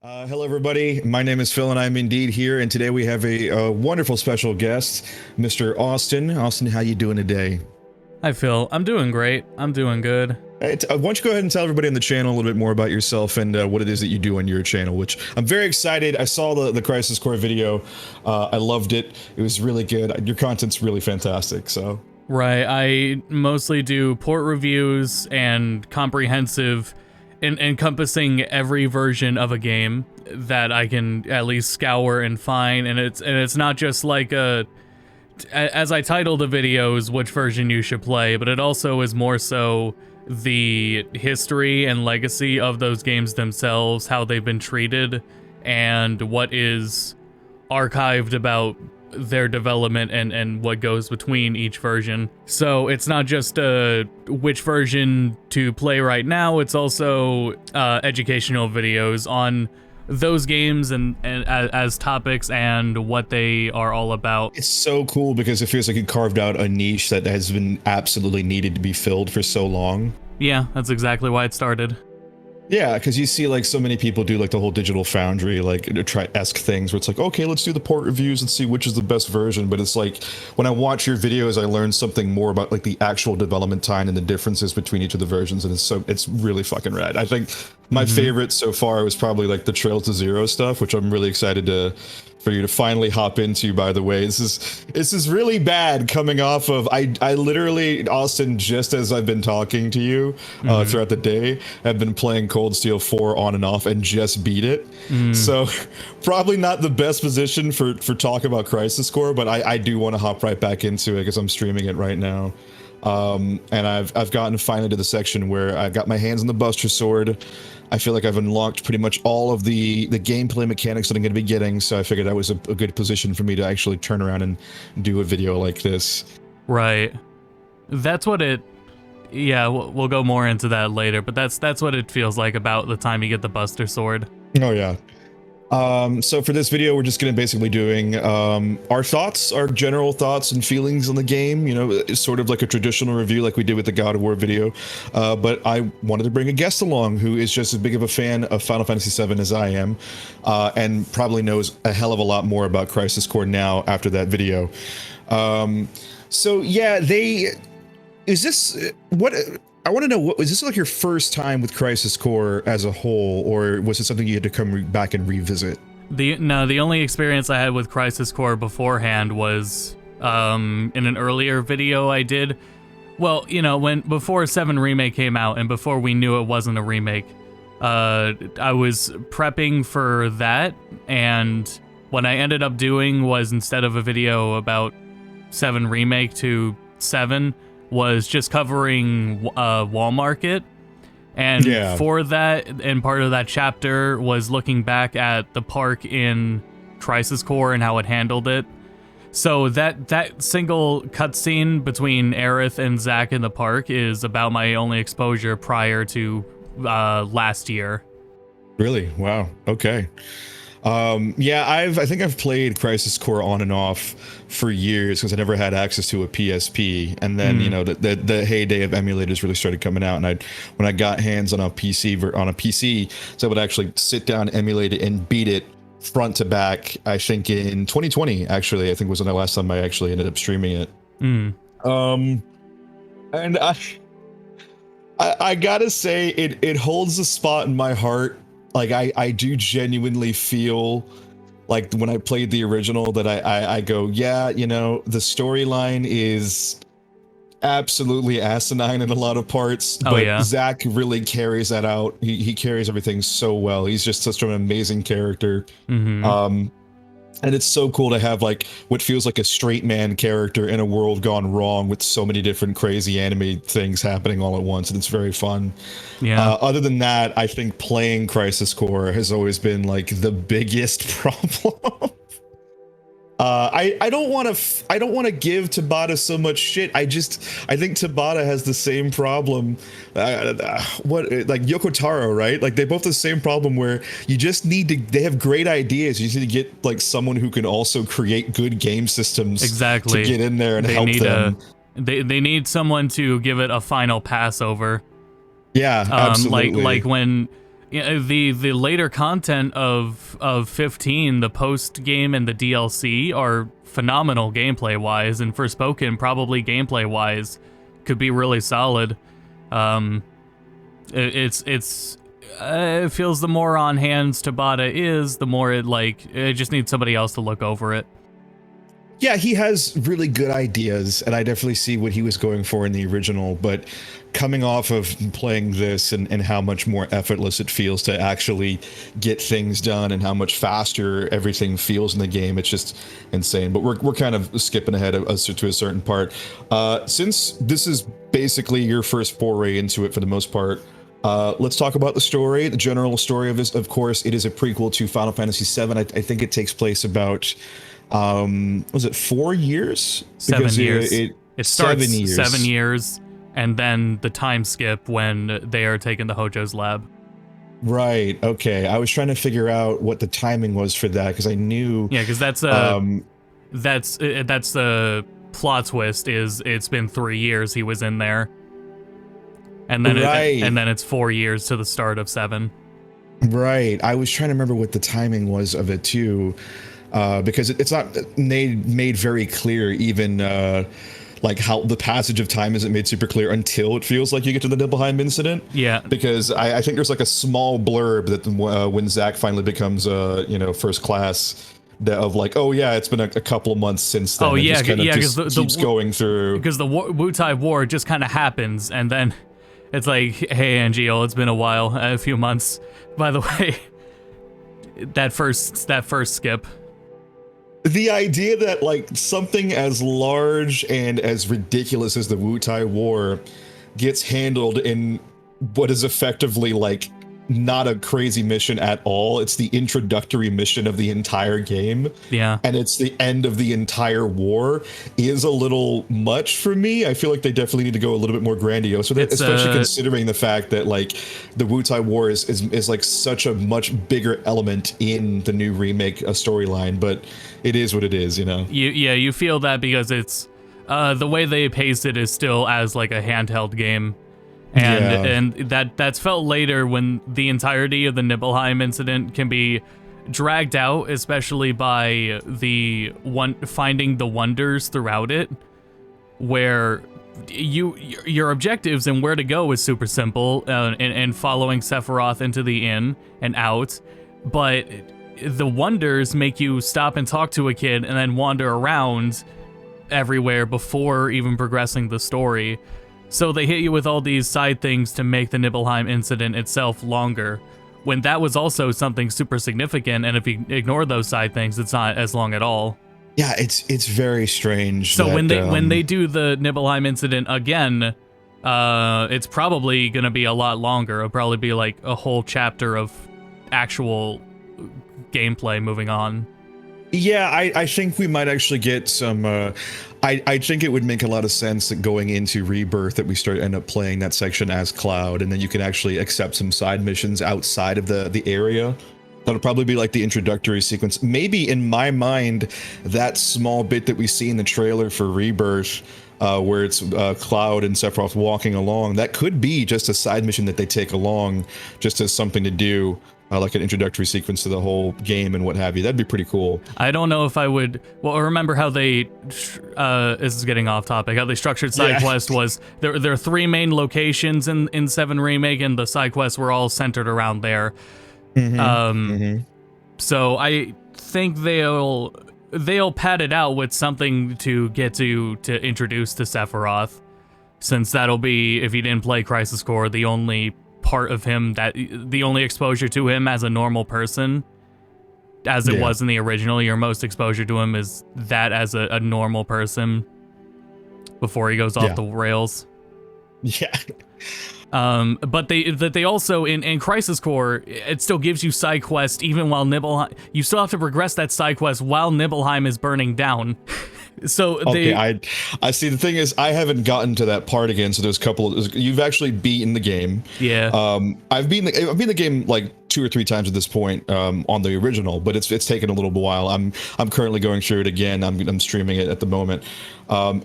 Hello, everybody. My name is Phil, and I'm indeed here. And today we have a wonderful special guest, Mr. Austin. Austin, how you doing today? Hi, Phil. I'm doing great. I'm doing good. Why don't you go ahead and tell everybody on the channel a little bit more about yourself and what it is that you do on your channel, which I'm very excited. I saw the Crisis Core video. I loved it. It was really good. Your content's really fantastic, so. Right. I mostly do port reviews and comprehensive encompassing every version of a game that I can at least scour and find, and it's not just like as I titled the videos, which version you should play, but it also is more so the history and legacy of those games themselves, how they've been treated, and what is archived about their development and what goes between each version. So it's not just which version to play right now, it's also educational videos on those games and as topics and what they are all about. It's so cool because it feels like you carved out a niche that has been absolutely needed to be filled for so long. Yeah, that's exactly why it started. Yeah, because you see like so many people do like the whole Digital Foundry like esque things where it's like, okay, let's do the port reviews and see which is the best version. But it's like when I watch your videos, I learn something more about like the actual development time and the differences between each of the versions, and it's really fucking rad. I think my favorite so far was probably like the Trail to Zero stuff, which I'm really excited for you to finally hop into. By the way, this is really bad coming off of I literally, Austin, just as I've been talking to you throughout the day, have been playing Cold Steel 4 on and off and just beat it. So probably not the best position for talk about Crisis Core, but I do want to hop right back into it because I'm streaming it right now. And I've gotten finally to the section where I got my hands on the Buster Sword. I feel like I've unlocked pretty much all of the gameplay mechanics that I'm going to be getting, so I figured that was a good position for me to actually turn around and do a video like this. Right. That's what it... Yeah, we'll go more into that later, but that's what it feels like about the time you get the Buster Sword. Oh, yeah. So for this video, we're just going to basically doing our thoughts, our general thoughts and feelings on the game. You know, it's sort of like a traditional review like we did with the God of War video. But I wanted to bring a guest along who is just as big of a fan of Final Fantasy VII as I am, and probably knows a hell of a lot more about Crisis Core now after that video. So yeah, is this what... I want to know, was this like your first time with Crisis Core as a whole, or was it something you had to come back and revisit? No, the only experience I had with Crisis Core beforehand was in an earlier video I did. Well, you know, before 7 Remake came out and before we knew it wasn't a remake, I was prepping for that, and what I ended up doing was, instead of a video about 7 Remake to 7, was just covering Wall Market, and for that, and part of that chapter was looking back at the park in Crisis Core and how it handled it. So that single cutscene between Aerith and Zack in the park is about my only exposure prior to last year. Really? Wow. Okay. Yeah, I think I've played Crisis Core on and off for years because I never had access to a PSP, and then you know the heyday of emulators really started coming out, and when I got hands on a PC, so I would actually sit down, emulate it, and beat it front to back. I think in 2020, actually, I think was the last time I actually ended up streaming it. And I gotta say it holds a spot in my heart. Like I do genuinely feel like when I played the original that I go, yeah, you know, the storyline is absolutely asinine in a lot of parts, but Zack really carries that out. He carries everything so well. He's just such an amazing character. And it's so cool to have like what feels like a straight man character in a world gone wrong with so many different crazy anime things happening all at once, and it's very fun. Yeah. Other than that, I think playing Crisis Core has always been like the biggest problem. I don't want to give Tabata so much shit. I think Tabata has the same problem. Like Yoko Taro, right? Like they both have the same problem where you just need to. They have great ideas. You just need to get like someone who can also create good game systems. Exactly. To get in there and help them. They need someone to give it a final pass over. Yeah, absolutely. Like when Yeah, the later content of 15, the post game and the DLC are phenomenal gameplay wise, and Forspoken probably gameplay wise could be really solid. It feels the more on hands Tabata is, the more it just needs somebody else to look over it. Yeah, he has really good ideas, and I definitely see what he was going for in the original, but coming off of playing this and how much more effortless it feels to actually get things done and how much faster everything feels in the game, it's just insane. But we're kind of skipping ahead to a certain part. Since this is basically your first foray into it for the most part, let's talk about the story, the general story of this. Of course, it is a prequel to Final Fantasy VII. I think it takes place about... was it 4 years? 7 years. It starts 7 years. 7 years, and then the time skip when they are taken to Hojo's lab. Right. Okay. I was trying to figure out what the timing was for that because I knew. Yeah, because that's the plot twist. Is it's been 3 years he was in there, and then and then it's 4 years to the start of 7. Right. I was trying to remember what the timing was of it too. Because it's not made very clear, even like how the passage of time isn't made super clear until it feels like you get to the Nibelheim incident. Yeah. Because I think there's like a small blurb that when Zack finally becomes first class, of like, oh yeah, it's been a couple of months since then. Oh yeah, because the keeps going through. Because the Wutai War just kind of happens, and then it's like, hey Angeal, it's been a while, a few months. By the way, that first skip. The idea that like something as large and as ridiculous as the Wutai War gets handled in what is effectively like not a crazy mission at all. It's the introductory mission of the entire game. Yeah. And it's the end of the entire war is a little much for me. I feel like they definitely need to go a little bit more grandiose with it, especially considering the fact that like the Wutai War is like such a much bigger element in the new remake storyline, but it is what it is, you know? You feel that because it's the way they pace it is still as like a handheld game. And that's felt later when the entirety of the Nibelheim incident can be dragged out, especially by finding the wonders throughout it, where your objectives and where to go is super simple, and following Sephiroth into the inn and out, but the wonders make you stop and talk to a kid and then wander around everywhere before even progressing the story. So they hit you with all these side things to make the Nibelheim incident itself longer, when that was also something super significant, and if you ignore those side things, it's not as long at all. Yeah, it's very strange. So when they do the Nibelheim incident again, it's probably going to be a lot longer. It'll probably be like a whole chapter of actual gameplay moving on. Yeah, I think we might actually get some. I think it would make a lot of sense that going into Rebirth that we end up playing that section as Cloud, and then you can actually accept some side missions outside of the area. That'll probably be like the introductory sequence. Maybe in my mind, that small bit that we see in the trailer for Rebirth, where it's Cloud and Sephiroth walking along, that could be just a side mission that they take along, just as something to do. Like an introductory sequence to the whole game and what have you. That'd be pretty cool. I don't know if I would... Well, remember how they... this is getting off topic. How they structured side quest was... There are 3 main locations in 7 Remake, and the side quests were all centered around there. So I think they'll pad it out with something to get to introduce to Sephiroth, since that'll be, if you didn't play Crisis Core, the only part of him, that the only exposure to him as a normal person, as it was in the original. Your most exposure to him is that as a normal person before he goes off the rails. Yeah. But they also in Crisis Core, it still gives you side quest even while Nibelheim. You still have to progress that side quest while Nibelheim is burning down. So Okay, they I see. The thing is, I haven't gotten to that part again. So there's a couple. You've actually beaten the game. yeah. I've beaten the game like 2 or 3 times at this point on the original, but it's taken a little while. I'm currently going through it again. I'm streaming it at the moment.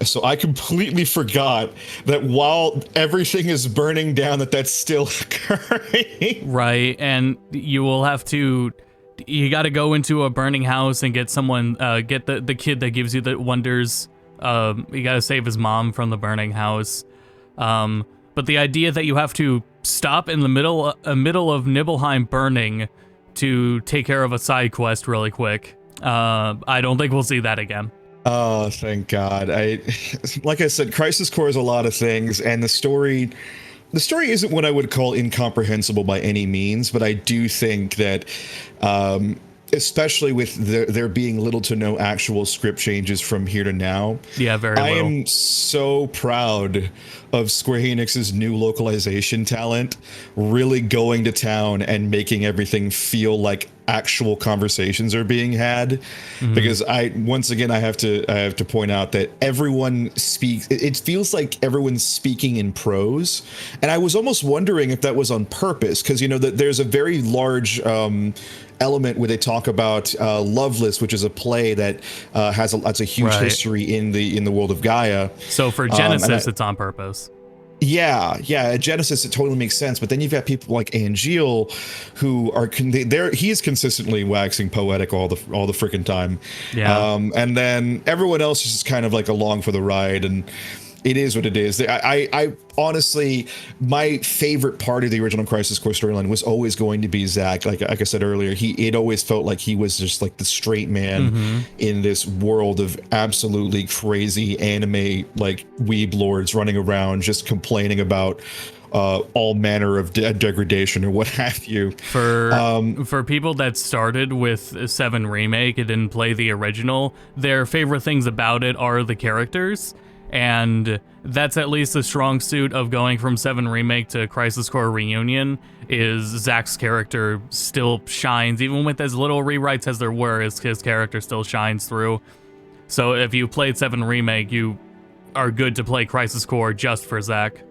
So I completely forgot that while everything is burning down, that's still occurring. Right, and you will have to. You got to go into a burning house and get someone, get the kid that gives you the wonders. You got to save his mom from the burning house. But the idea that you have to stop in the middle of Nibelheim burning to take care of a side quest really quick, I don't think we'll see that again. Oh, thank God. Like I said, Crisis Core is a lot of things, and the story isn't what I would call incomprehensible by any means, but I do think that, especially with there being little to no actual script changes from here to now. Yeah, very little. I am so proud of SquareEnix's new localization talent really going to town and making everything feel like actual conversations are being had. Because once again I have to point out that everyone speaks, it feels like everyone's speaking in prose, and I was almost wondering if that was on purpose, because that there's a very large element where they talk about Loveless, which is a play that has a huge history in the world of Gaia. So for Genesis, it's on purpose. Yeah, at Genesis it totally makes sense, but then you've got people like Angeal who are he's consistently waxing poetic all the freaking time. Yeah. And then everyone else is just kind of like along for the ride, and it is what it is. I honestly, my favorite part of the original Crisis Core storyline was always going to be Zack. Like I said earlier, it always felt like he was just like the straight man in this world of absolutely crazy anime, like weeb lords running around just complaining about all manner of degradation or what have you. For people that started with 7 Remake and didn't play the original, their favorite things about it are the characters. And that's at least a strong suit of going from 7 Remake to Crisis Core Reunion, is Zack's character still shines. Even with as little rewrites as there were, his character still shines through. So if you played 7 Remake, you are good to play Crisis Core just for Zack.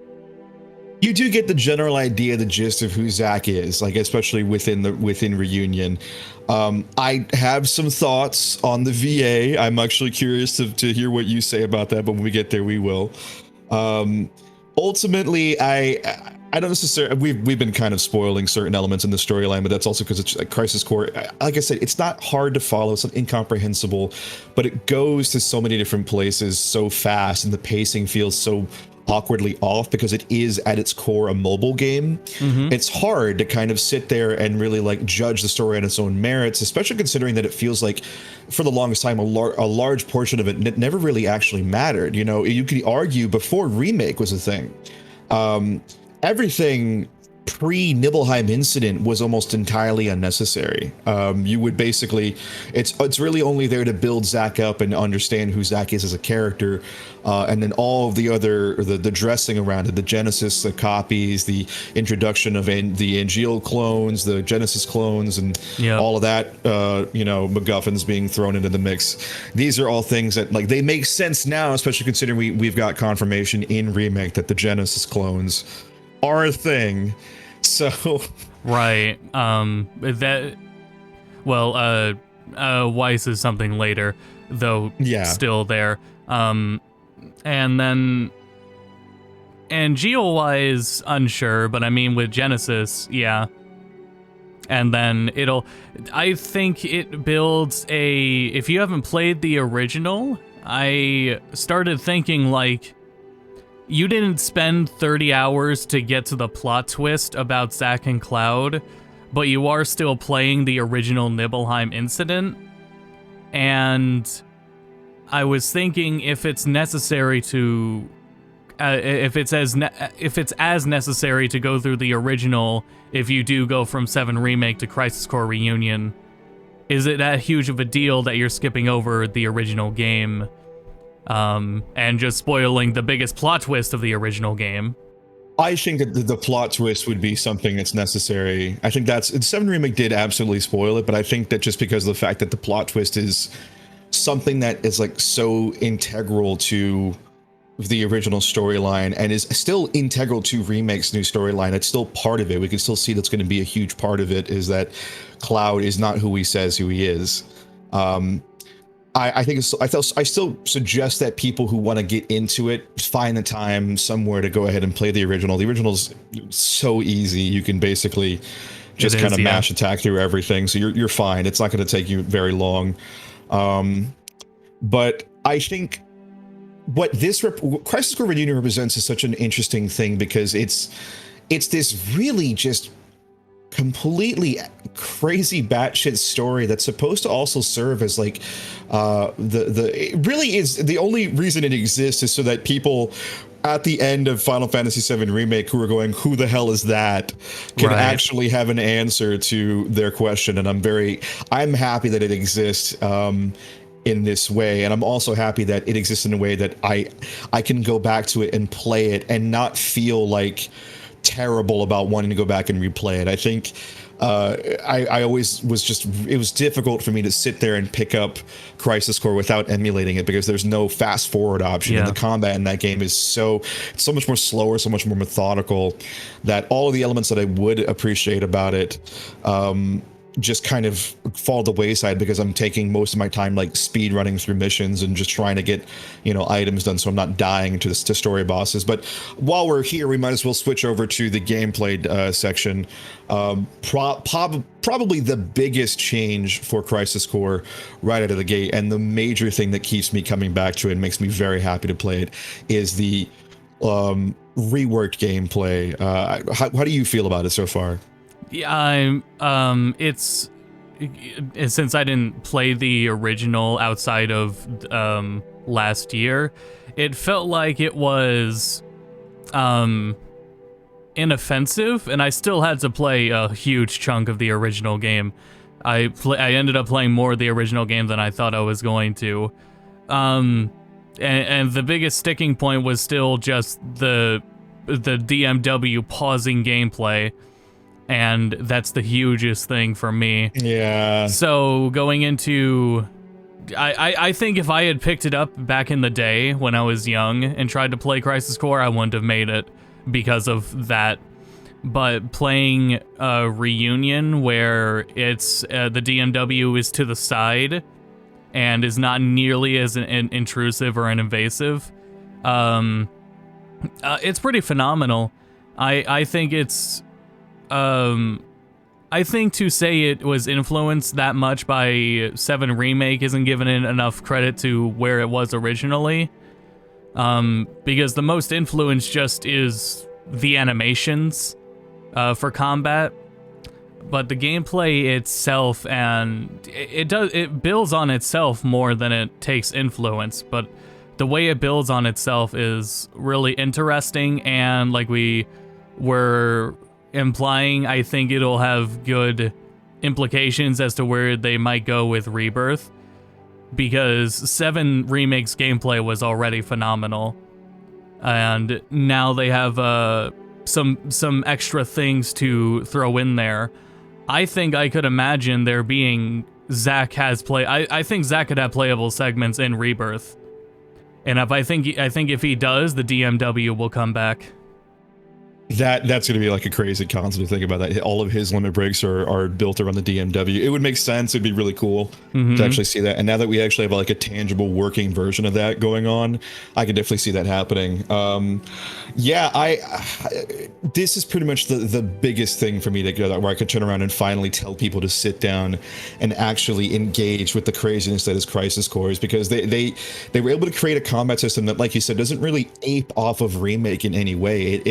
You do get the general idea, the gist of who Zack is, like especially within Reunion. I have some thoughts on the VA. I'm actually curious to hear what you say about that, but when we get there, we will. Ultimately, I don't necessarily. We've been kind of spoiling certain elements in the storyline, but that's also because it's like Crisis Core. Like I said, it's not hard to follow. It's not incomprehensible, but it goes to so many different places so fast, and the pacing feels so awkwardly off because it is at its core a mobile game. It's hard to kind of sit there and really like judge the story on its own merits, especially considering that it feels like for the longest time a large portion of it never really actually mattered. You could argue before Remake was a thing, everything pre-Nibelheim incident was almost entirely unnecessary. You would basically, it's really only there to build Zack up and understand who Zack is as a character, and then all of the other, the dressing around it, the Genesis, the copies, the introduction of the Angeal clones, the Genesis clones, and all of that, MacGuffins being thrown into the mix. These are all things that like they make sense now, especially considering we've got confirmation in Remake that the Genesis clones are a thing. So right, Weiss is something later, though. Still there. And then Angeal-wise, unsure, but I mean with Genesis, yeah. And then I think it builds if you haven't played the original, I started thinking like, you didn't spend 30 hours to get to the plot twist about Zack and Cloud, but you are still playing the original Nibelheim incident. And I was thinking if it's necessary to, if it's as necessary to go through the original, if you do go from 7 Remake to Crisis Core Reunion, is it that huge of a deal that you're skipping over the original game? And just spoiling the biggest plot twist of the original game. I think that the plot twist would be something that's necessary. I think 7 Remake did absolutely spoil it, but I think that just because of the fact that the plot twist is something that is like so integral to the original storyline and is still integral to Remake's new storyline. It's still part of it. We can still see that's going to be a huge part of it, is that Cloud is not who he says who he is. I still suggest that people who want to get into it find the time somewhere to go ahead and play the original. The original's so easy. You can basically just kind of mash attack through everything. So you're fine. It's not going to take you very long. But I think what Crisis Core Reunion represents is such an interesting thing, because it's this really just completely crazy batshit story that's supposed to also serve as like it really is the only reason it exists is so that people at the end of Final Fantasy VII Remake who are going, who the hell is that, can actually have an answer to their question. And I'm happy that it exists in this way, and I'm also happy that it exists in a way that I can go back to it and play it and not feel like terrible about wanting to go back and replay it. I think I always was just, it was difficult for me to sit there and pick up Crisis Core without emulating it, because there's no fast forward option. And the combat in that game is so much more slower, so much more methodical, that all of the elements that I would appreciate about it just kind of fall to the wayside, because I'm taking most of my time like speed running through missions and just trying to get, items done, so I'm not dying to story bosses. But while we're here, we might as well switch over to the gameplay section. Probably the biggest change for Crisis Core right out of the gate, and the major thing that keeps me coming back to it and makes me very happy to play it, is the reworked gameplay. How do you feel about it so far? Yeah, it's since I didn't play the original outside of last year, it felt like it was inoffensive, and I still had to play a huge chunk of the original game. I ended up playing more of the original game than I thought I was going to. And the biggest sticking point was still just the DMW pausing gameplay. And that's the hugest thing for me. Yeah. So going into, I think if I had picked it up back in the day when I was young and tried to play Crisis Core, I wouldn't have made it because of that. But playing a Reunion where it's the DMW is to the side and is not nearly as intrusive or invasive, it's pretty phenomenal. I think it's. I think to say it was influenced that much by 7 Remake isn't giving it enough credit to where it was originally. Because the most influence just is the animations for combat. But the gameplay itself, and it builds on itself more than it takes influence, but the way it builds on itself is really interesting, and like we were implying, I think it'll have good implications as to where they might go with Rebirth, because 7 Remake's gameplay was already phenomenal, and now they have some extra things to throw in there. I think I could imagine there being I think Zack could have playable segments in Rebirth, and I think if he does, the DMW will come back. That's going to be like a crazy concept to think about, that all of his limit breaks are built around the DMW. It would make sense. It'd be really cool to actually see that. And now that we actually have like a tangible working version of that going on, I can definitely see that happening. This is pretty much the biggest thing for me to go, where I could turn around and finally tell people to sit down and actually engage with the craziness that is Crisis Core, is because they were able to create a combat system that, like you said, doesn't really ape off of Remake in any way.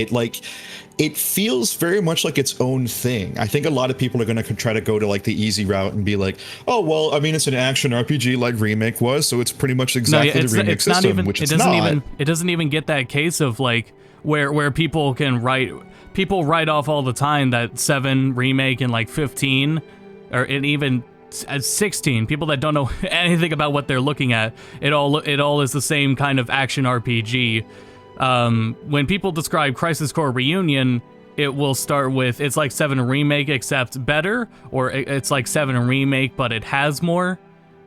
It feels very much like its own thing. I think a lot of people are going to try to go to like the easy route and be like, oh, well, I mean, it's an action RPG like Remake was, so it's pretty much exactly the Remake system, which it's not. It doesn't even get that case of like where people write off all the time that 7 Remake and like 15 or even 16, people that don't know anything about what they're looking at, it all is the same kind of action RPG. When people describe Crisis Core Reunion, it will start with, it's like 7 Remake except better, or it's like 7 Remake but it has more.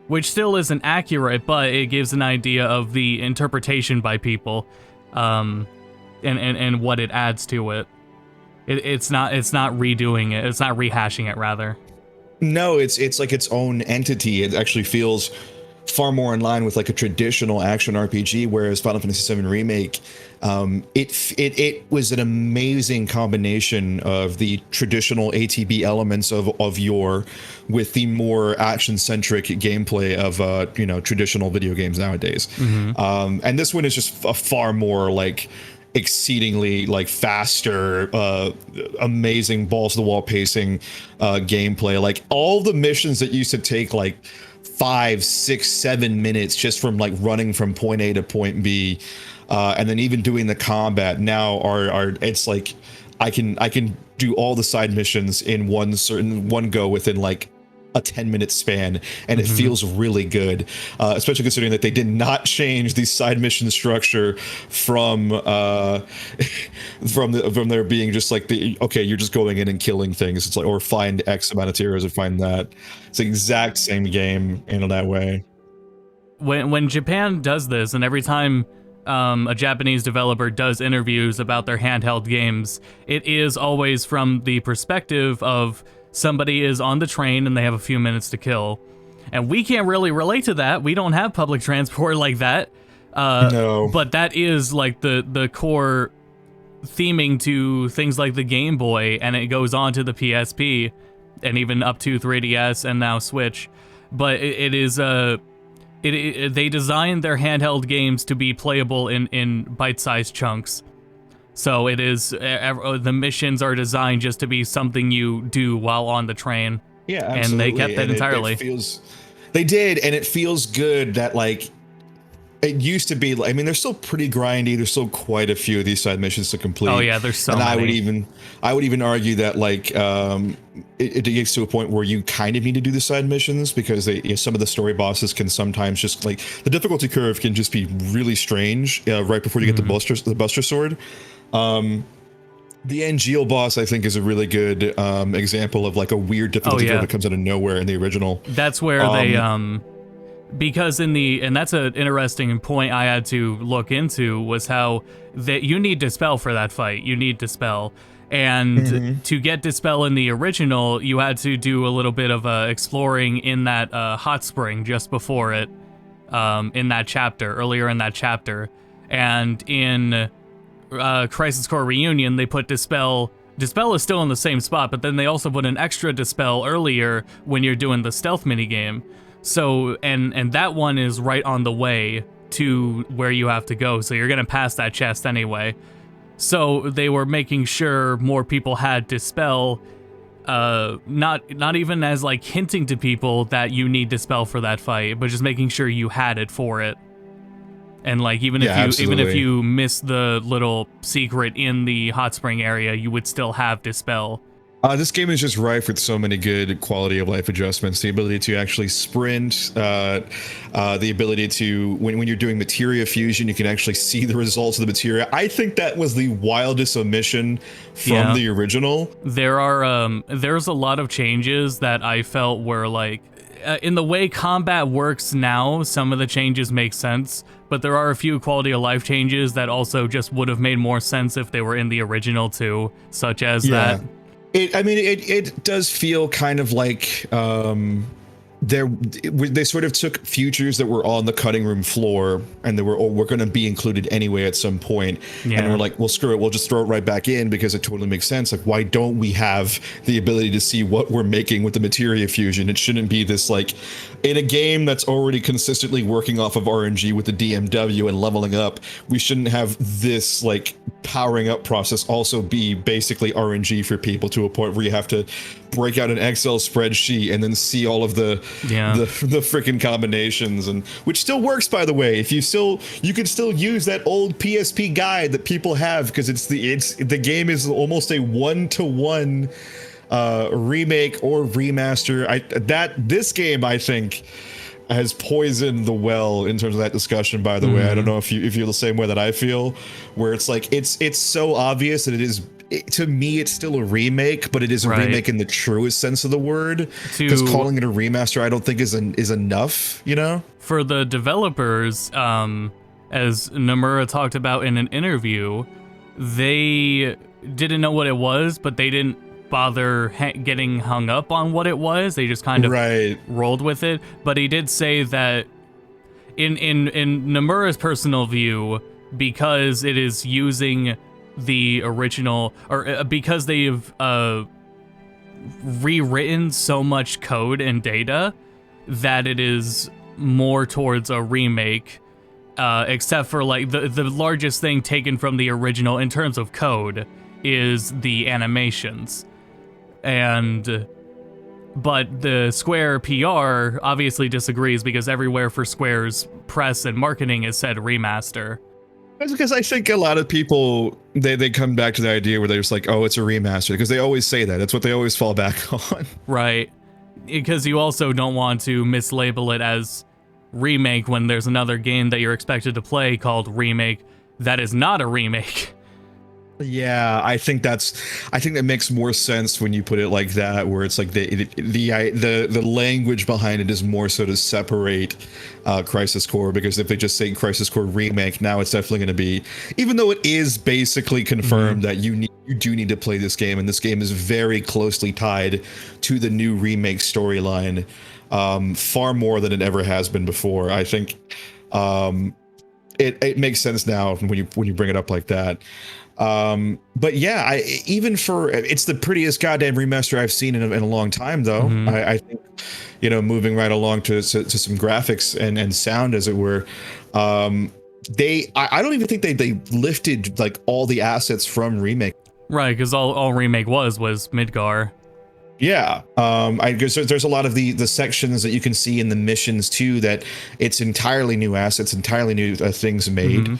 which still isn't accurate, but it gives an idea of the interpretation by people, and what it adds to it. It's not redoing it. It's not rehashing it, rather. No, it's like its own entity. It actually feels far more in line with like a traditional action RPG, whereas Final Fantasy VII Remake, it was an amazing combination of the traditional ATB elements of yore with the more action-centric gameplay of traditional video games nowadays. And this one is just a far more like exceedingly like faster, amazing balls to the wall pacing gameplay. Like all the missions that used to take like 5, 6, 7 minutes just from like running from point A to point B, and then even doing the combat now are it's like I can do all the side missions in one go within like a 10-minute span, and it feels really good, especially considering that they did not change the side mission structure from there being just like you're just going in and killing things. It's like, or find X amount of heroes and find that. It's the exact same game in that way. When Japan does this, and every time a Japanese developer does interviews about their handheld games, it is always from the perspective of somebody is on the train and they have a few minutes to kill. And we can't really relate to that. We don't have public transport like that. No. But that is like the core theming to things like the Game Boy, and it goes on to the PSP, and even up to 3DS and now Switch. But it is they designed their handheld games to be playable in bite-sized chunks. So it is, the missions are designed just to be something you do while on the train. Yeah, absolutely. And they kept that entirely. They did, and it feels good that like it used to be. I mean, they're still pretty grindy. There's still quite a few of these side missions to complete. Oh yeah, there's so many. I would even argue that like it gets to a point where you kind of need to do the side missions because some of the story bosses can sometimes just like the difficulty curve can just be really strange right before you get the Buster Sword. The Angeal boss, I think, is a really good example of like a weird difficulty curve that comes out of nowhere in the original. That's where they because and that's an interesting point I had to look into, was how that you need Dispel for that fight. You need Dispel. And to get Dispel in the original, you had to do a little bit of exploring in that hot spring just before it, in that chapter, earlier in that chapter. And in Crisis Core Reunion, they put Dispel. Dispel is still in the same spot, but then they also put an extra Dispel earlier when you're doing the stealth minigame. So, and that one is right on the way to where you have to go, so you're gonna pass that chest anyway. So they were making sure more people had Dispel, not even as like hinting to people that you need Dispel for that fight, but just making sure you had it for it. And like even if you miss the little secret in the hot spring area, you would still have Dispel. This game is just rife with so many good quality of life adjustments. The ability to actually sprint, the ability to, when you're doing materia fusion, you can actually see the results of the materia. I think that was the wildest omission from the original. There's a lot of changes that I felt were like, in the way combat works now, some of the changes make sense, but there are a few quality of life changes that also just would have made more sense if they were in the original too, such as that. It does feel kind of like they sort of took features that were on the cutting room floor and they were going to be included anyway at some point, and we're like, well, screw it, we'll just throw it right back in because it totally makes sense. Like, why don't we have the ability to see what we're making with the materia fusion? It shouldn't be this like, in a game that's already consistently working off of RNG with the DMW and leveling up, we shouldn't have this like powering up process also be basically RNG for people to a point where you have to break out an Excel spreadsheet and then see all of the freaking combinations, and which still works, by the way. If you can still use that old PSP guide that people have, because the game is almost a 1-to-1 remake or remaster. This game, I think, has poisoned the well in terms of that discussion, by the way. I don't know if you feel the same way that I feel, where it's like it's so obvious that it is to me, it's still a remake, but it is a Right. remake in the truest sense of the word. Because To- calling it a remaster, I don't think is enough. You know. For the developers, as Nomura talked about in an interview, they didn't know what it was, but they didn't bother getting hung up on what it was. They just kind of Right. rolled with it. But he did say that in Nomura's personal view, because it is using the original, or because they've rewritten so much code and data, that it is more towards a remake, except for like the largest thing taken from the original in terms of code is the animations. But the Square PR obviously disagrees, because everywhere for Square's press and marketing is said remaster. That's because I think a lot of people, they come back to the idea where they're just like, oh, it's a remaster, because they always say that. That's what they always fall back on. Right. Because you also don't want to mislabel it as remake when there's another game that you're expected to play called Remake that is not a remake. Yeah, I think that makes more sense when you put it like that, where it's like the language behind it is more so to separate Crisis Core, because if they just say Crisis Core Remake, now it's definitely going to be, even though it is basically confirmed that you do need to play this game, and this game is very closely tied to the new remake storyline, far more than it ever has been before. I think it makes sense now when you bring it up like that. But yeah, it's the prettiest goddamn remaster I've seen in a long time, though. I think, moving right along to some graphics and sound, as it were. I don't even think they lifted like all the assets from Remake. Right, because all Remake was Midgar. Yeah, I guess there's a lot of the sections that you can see in the missions too, that it's entirely new assets, entirely new things made,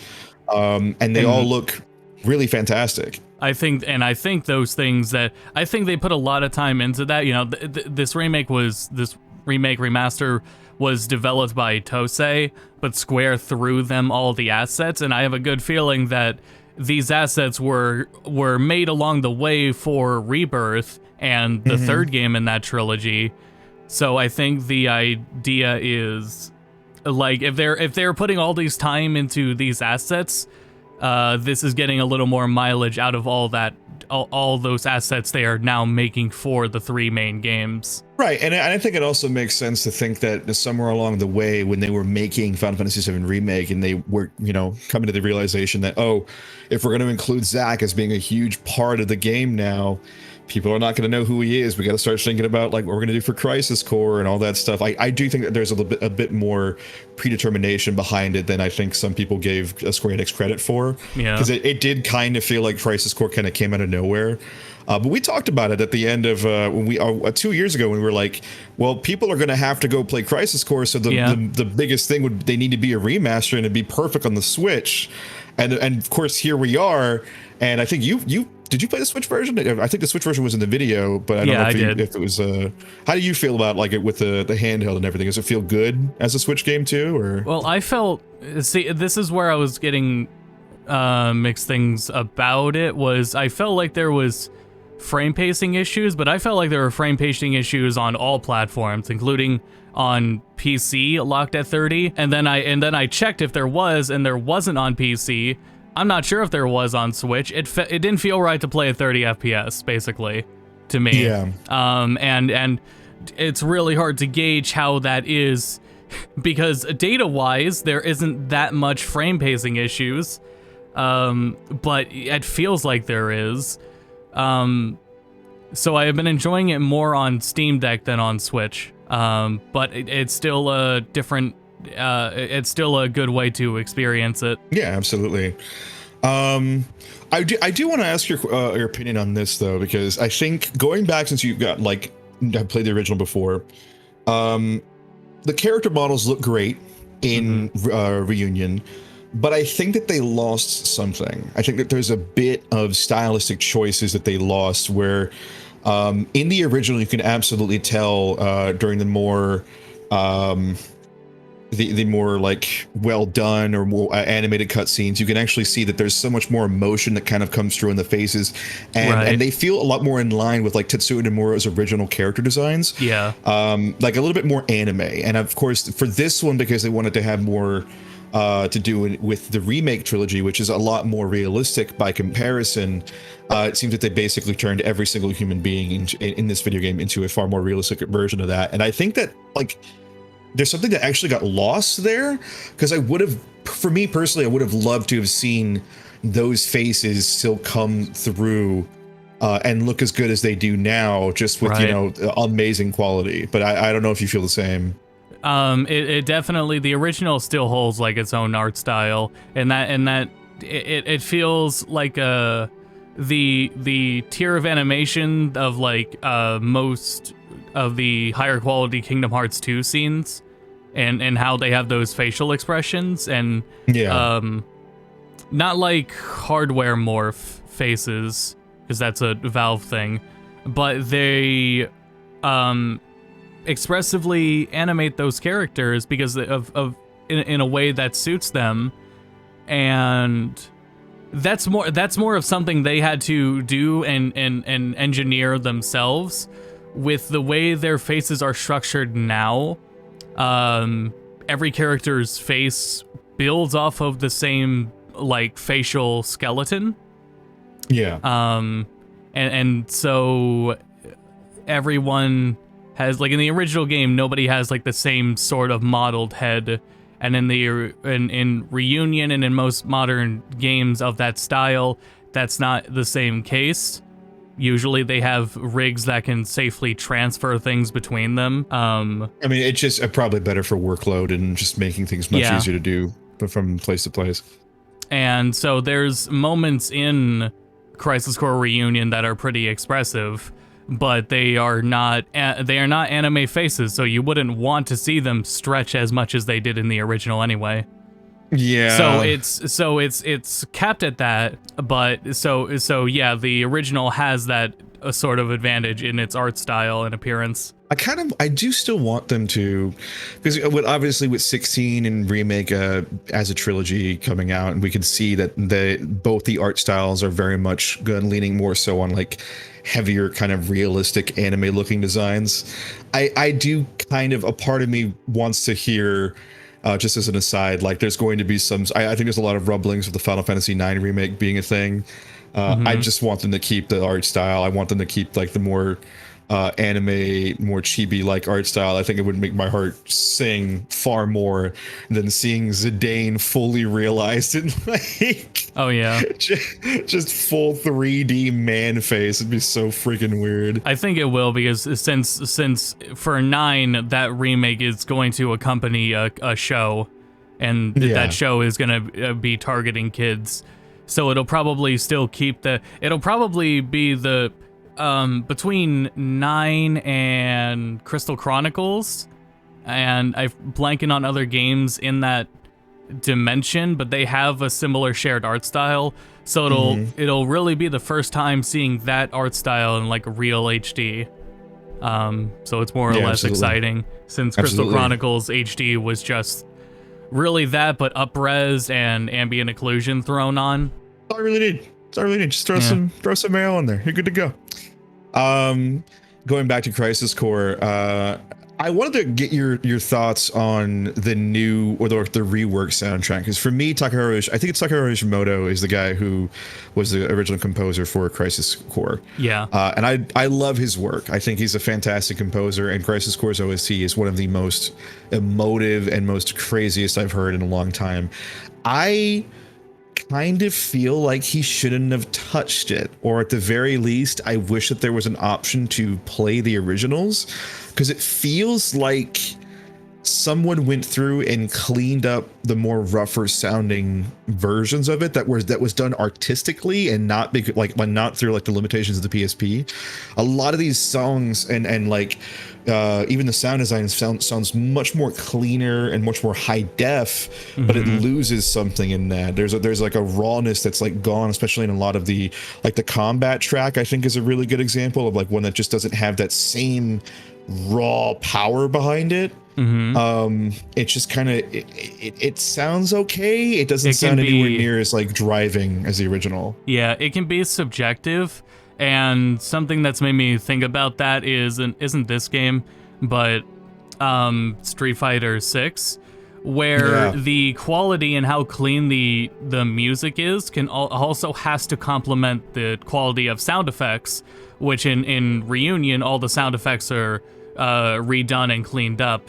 and they all look really fantastic. I think those things that I think they put a lot of time into that. This remaster was developed by Tosei, but Square threw them all the assets, and I have a good feeling that these assets were made along the way for Rebirth and the third game in that trilogy. So I think the idea is, like, if they're putting all these time into these assets, this is getting a little more mileage out of all those assets they are now making for the three main games. Right, and I think it also makes sense to think that somewhere along the way, when they were making Final Fantasy VII Remake, and they were, coming to the realization that, oh, if we're going to include Zack as being a huge part of the game now, people are not going to know who he is. We got to start thinking about like what we're going to do for Crisis Core and all that stuff. I do think that there's a bit more predetermination behind it than I think some people gave SquareEnix credit for. Yeah, because it did kind of feel like Crisis Core kind of came out of nowhere. But we talked about it at the end of when we 2 years ago, when we were like, well, people are going to have to go play Crisis Core, so the biggest thing would, they need to be a remaster, and it'd be perfect on the Switch. And of course, here we are. And I think you did you play the Switch version? I think the Switch version was in the video, but I don't know if it was. How do you feel about like it with the handheld and everything? Does it feel good as a Switch game too? Or well, I felt, see, this is where I was getting mixed things about it. Was I felt like there was frame pacing issues, but I felt like there were frame pacing issues on all platforms, including on PC locked at 30. And then I checked if there was, and there wasn't on PC. I'm not sure if there was on Switch. It didn't feel right to play at 30 FPS, basically, to me. Yeah. And it's really hard to gauge how that is, because data-wise, there isn't that much frame pacing issues, but it feels like there is. So I have been enjoying it more on Steam Deck than on Switch, but it's still a different. It's still a good way to experience it. Yeah, absolutely. I do want to ask your opinion on this though, because I think going back, since you've got like I've played the original before, the character models look great in Reunion, but I think that they lost something. I think that there's a bit of stylistic choices that they lost where in the original you can absolutely tell during the more the more like well done or more animated cutscenes, you can actually see that there's so much more emotion that kind of comes through in the faces, and they feel a lot more in line with like Tetsuya Nomura's original character designs. Yeah. Like a little bit more anime, and of course for this one, because they wanted to have more to do with the remake trilogy, which is a lot more realistic by comparison. It seems that they basically turned every single human being in this video game into a far more realistic version of that. And I think that like there's something that actually got lost there, because I would have, for me personally, I would have loved to have seen those faces still come through and look as good as they do now, just with, you know, amazing quality. But I don't know if you feel the same. It definitely, the original still holds like its own art style, and that it feels like the tier of animation of like most of the higher quality Kingdom Hearts 2 scenes, and how they have those facial expressions, and not like hardware morph faces, because that's a Valve thing, but they expressively animate those characters because of in a way that suits them, and that's more of something they had to do and engineer themselves. With the way their faces are structured now, every character's face builds off of the same like facial skeleton. And so everyone has, like in the original game, nobody has like the same sort of modeled head, and in Reunion and in most modern games of that style, that's not the same case. Usually they have rigs that can safely transfer things between them. I mean, it's just probably better for workload and just making things much easier to do from place to place. And so there's moments in Crisis Core Reunion that are pretty expressive, but they are not anime faces, so you wouldn't want to see them stretch as much as they did in the original anyway. Yeah. So it's capped at that, but so yeah, the original has that a sort of advantage in its art style and appearance. I do still want them to, because obviously with 16 and Remake as a trilogy coming out, and we can see that both the art styles are very much leaning more so on like heavier kind of realistic anime looking designs. I do kind of, a part of me wants to hear, just as an aside, like there's going to be I think there's a lot of rumblings of the Final Fantasy IX remake being a thing. I just want them to keep the art style. I want them to keep like the more anime, more chibi like art style. I think it would make my heart sing far more than seeing Zidane fully realized in like just full 3D man face. It'd be so freaking weird. I think it will, because since for 9 that remake is going to accompany a show, and that show is going to be targeting kids, so it'll probably still keep it'll probably be the between 9 and Crystal Chronicles, and I'm blanking on other games in that dimension, but they have a similar shared art style, so it'll really be the first time seeing that art style in like real HD. So it's more or less exciting, since Crystal Chronicles HD was just really that, but up-res and ambient occlusion thrown on. That's all I really need. Just throw some mail in there. You're good to go. Going back to Crisis Core, I wanted to get your thoughts on the new or the rework soundtrack, because for me, I think it's Takahiro Ishimoto is the guy who was the original composer for Crisis Core. Yeah. And I love his work. I think he's a fantastic composer, and Crisis Core's OST is one of the most emotive and most craziest I've heard in a long time. I kind of feel like he shouldn't have touched it, or at the very least, I wish that there was an option to play the originals, because it feels like someone went through and cleaned up the more rougher sounding versions of it that was done artistically and not not through like the limitations of the PSP. A lot of these songs and like even the sound design sounds much more cleaner and much more high def, but it loses something in that. There's like a rawness that's like gone, especially in a lot of the combat track. I think is a really good example of like one that just doesn't have that same raw power behind it. It just kind of it sounds okay. It doesn't sound anywhere near as like driving as the original. Yeah, it can be subjective. And something that's made me think about that isn't this game, but Street Fighter 6, where the quality and how clean the music is also has to complement the quality of sound effects, which in Reunion all the sound effects are redone and cleaned up.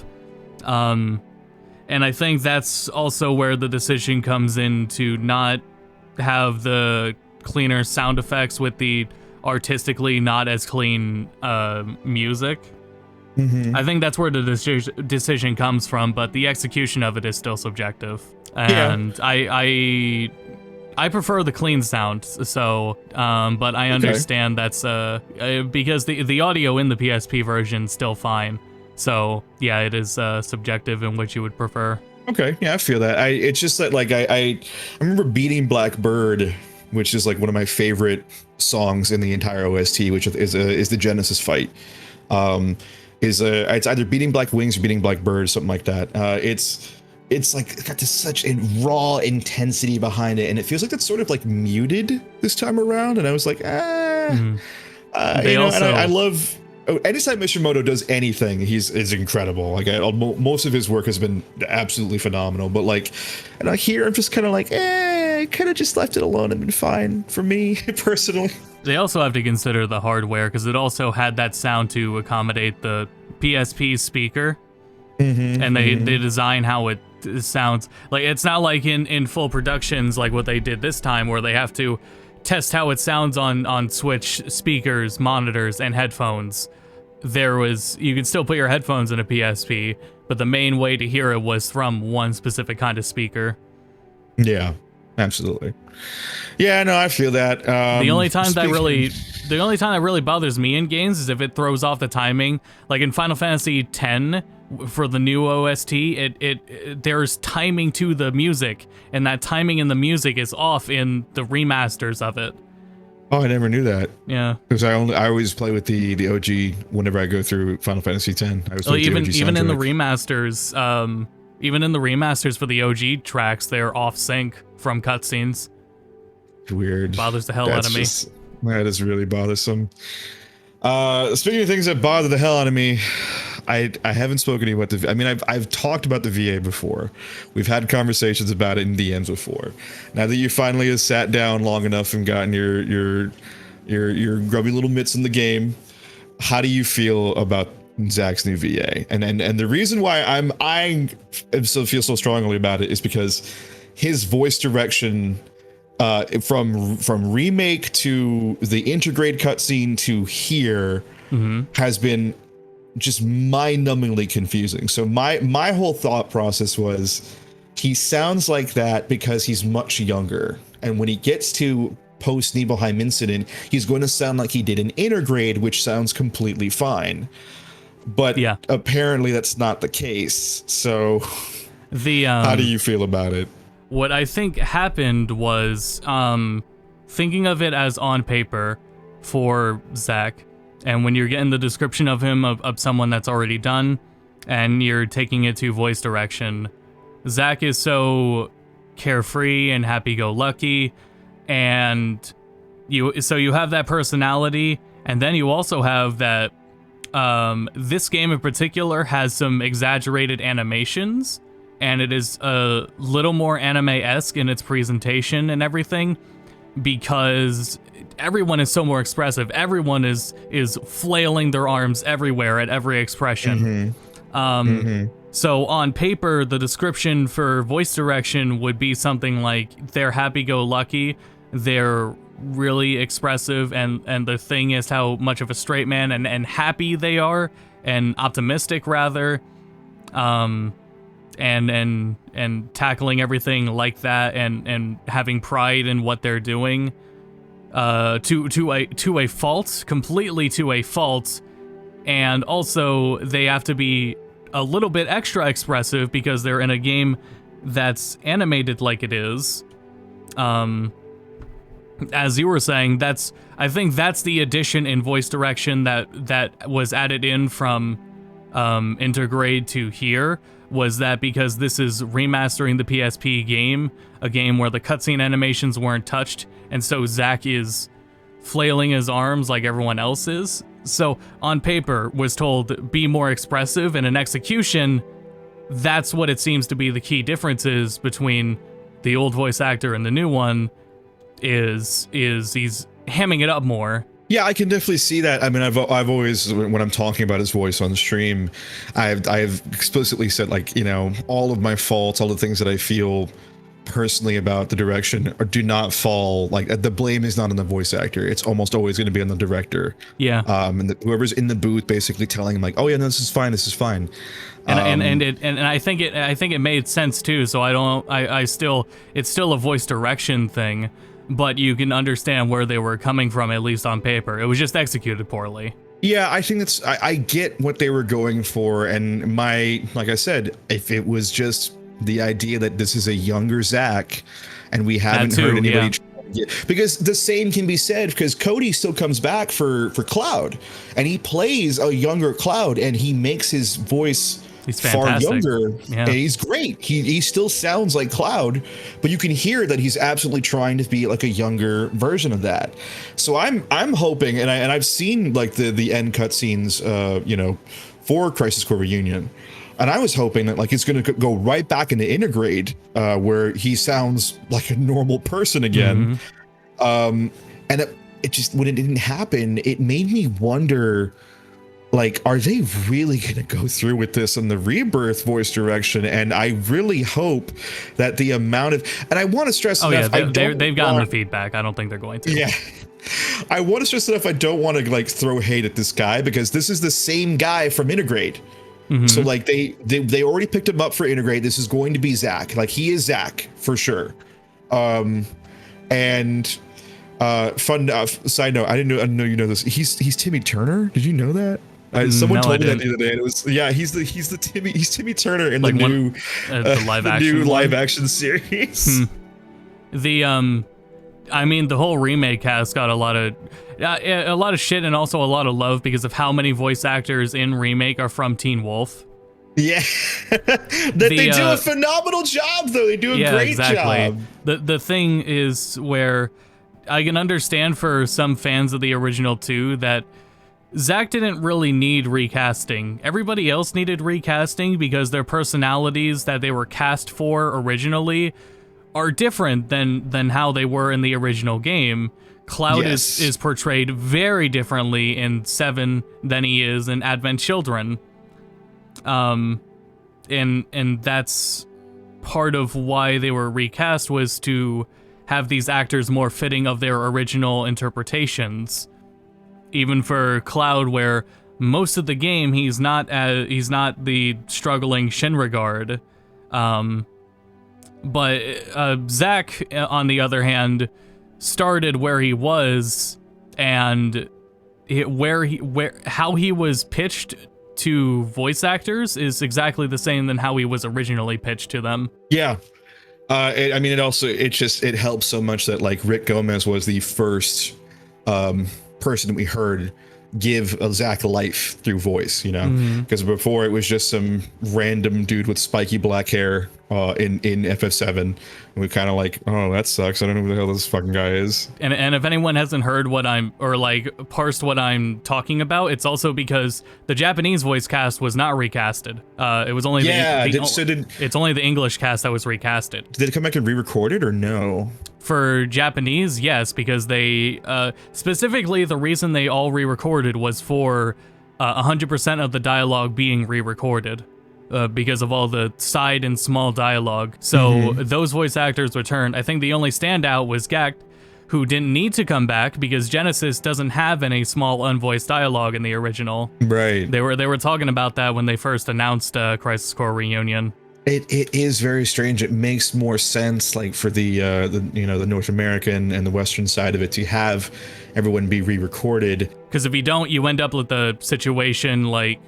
And I think that's also where the decision comes in to not have the cleaner sound effects with the artistically not as clean music. I think that's where the decision comes from, but the execution of it is still subjective. And I prefer the clean sound, so but I understand that's because the audio in the PSP version is still fine. So yeah, it is subjective in which you would prefer. Okay, yeah, I feel that. It's just that like I remember beating Blackbird, which is like one of my favorite songs in the entire OST, which is the Genesis fight. It's either Beating Black Wings or Beating Black Bird, something like that. It's like got such a raw intensity behind it, and it feels like it's sort of like muted this time around. And I was like, I love. Anytime Mishimoto does anything, is incredible. Like most of his work has been absolutely phenomenal. But like, and here I'm just kind of like, I could have just left it alone and been fine for me personally. They also have to consider the hardware because it also had that sound to accommodate the PSP speaker, and they design how it sounds. Like it's not like in full productions like what they did this time, where they have to test how it sounds on Switch speakers, monitors, and headphones. You could still put your headphones in a PSP, but the main way to hear it was from one specific kind of speaker. Yeah, absolutely. Yeah, no, I feel that. The only time that really bothers me in games is if it throws off the timing. Like in Final Fantasy X for the new OST, there's timing to the music, and that timing in the music is off in the remasters of it. Oh, I never knew that. Yeah, because I always play with the OG whenever I go through Final Fantasy X. Even in the remasters, for the OG tracks, they're off sync from cutscenes. Weird. Bothers the hell out of me. That is really bothersome. Speaking of things that bother the hell out of me, I haven't spoken to you about the. I mean, I've talked about the VA before. We've had conversations about it in DMs before. Now that you finally have sat down long enough and gotten your grubby little mitts in the game, how do you feel about Zach's new VA? And the reason why I feel so strongly about it is because his voice direction. From remake to the integrate cutscene to here has been just mind-numbingly confusing. So my whole thought process was he sounds like that because he's much younger, and when he gets to post Nibelheim incident, he's going to sound like he did in Intergrade, which sounds completely fine. But apparently that's not the case. So how do you feel about it? What I think happened was thinking of it as on paper for Zach, and when you're getting the description of him of someone that's already done, and you're taking it to voice direction, Zach is so carefree and happy-go-lucky, and you have that personality, and then you also have that this game in particular has some exaggerated animations, and it is a little more anime-esque in its presentation and everything, because everyone is so more expressive. Everyone is flailing their arms everywhere at every expression. So on paper, the description for voice direction would be something like they're happy-go-lucky, they're really expressive, and the thing is how much of a straight man and happy they are, and optimistic rather. And tackling everything like that, and having pride in what they're doing, to a fault, completely to a fault, and also they have to be a little bit extra expressive because they're in a game that's animated like it is. As you were saying, I think that's the addition in voice direction that was added in from Intergrade to here, was that because this is remastering the PSP game, a game where the cutscene animations weren't touched, and so Zack is flailing his arms like everyone else is. So on paper was told be more expressive, and in execution, that's what it seems to be the key differences between the old voice actor and the new one, is he's hamming it up more. Yeah, I can definitely see that. I mean, I've always, when I'm talking about his voice on stream, I've explicitly said, like, you know, all of my faults, all the things that I feel personally about the direction do not fall, like, the blame is not on the voice actor. It's almost always going to be on the director. Yeah. And whoever's in the booth basically telling him, like, oh yeah, no, this is fine, this is fine. And I think it made sense too. So it's still a voice direction thing, but you can understand where they were coming from, at least on paper. It was just executed poorly. Yeah, I think I get what they were going for, and like I said, if it was just the idea that this is a younger Zack, and we haven't heard anybody. Yeah. Because the same can be said, because Cody still comes back for Cloud, and he plays a younger Cloud, and he makes his voice far younger, and he's great. He still sounds like Cloud, but you can hear that he's absolutely trying to be like a younger version of that. So I'm hoping, and I've seen like the end cutscenes, you know, for Crisis Core Reunion, and I was hoping that like it's going to go right back into Intergrade, where he sounds like a normal person again. And it just, when it didn't happen, it made me wonder, like, are they really going to go through with this in the Rebirth voice direction? And I really hope that the amount of, and I want to stress enough, they've gotten the feedback. I don't think they're going to. Yeah. I want to stress enough, I don't want to like throw hate at this guy, because this is the same guy from Intergrade. So like they already picked him up for Intergrade. This is going to be Zack. Like, he is Zack for sure. Fun side note, I didn't know you know this. He's Timmy Turner. Did you know that? Someone told me that the other day, and it was, yeah, he's Timmy Turner in like the new live action series. I mean, the whole remake cast got a lot of shit, and also a lot of love because of how many voice actors in remake are from Teen Wolf. Yeah, they do a phenomenal job, though. They do a great job. The thing is where I can understand for some fans of the original too that Zack didn't really need recasting. Everybody else needed recasting because their personalities that they were cast for originally are different than how they were in the original game. Cloud is portrayed very differently in 7 than he is in Advent Children. And that's part of why they were recast, was to have these actors more fitting of their original interpretations. Even for Cloud, where most of the game he's not the struggling Shinra. But Zack, on the other hand, started where he was, and how he was pitched to voice actors is exactly the same than how he was originally pitched to them. Yeah. I mean, it helps so much that like Rick Gomez was the first person we heard give a Zack life through voice, you know, because before it was just some random dude with spiky black hair in FF7, and we kind of like, oh, that sucks. I don't know who the hell this fucking guy is. And if anyone hasn't heard parsed what I'm talking about, it's also because the Japanese voice cast was not recasted. It was only it's only the English cast that was recasted. Did it come back and re-record it or no? For Japanese, yes, because they specifically the reason they all re-recorded was for 100% of the dialogue being re-recorded. Because of all the side and small dialogue. So those voice actors returned. I think the only standout was Gak, who didn't need to come back because Genesis doesn't have any small unvoiced dialogue in the original. Right. They were talking about that when they first announced Crisis Core Reunion. It is very strange. It makes more sense, like for the the North American and the Western side of it, to have everyone be re-recorded. Because if you don't, you end up with the situation like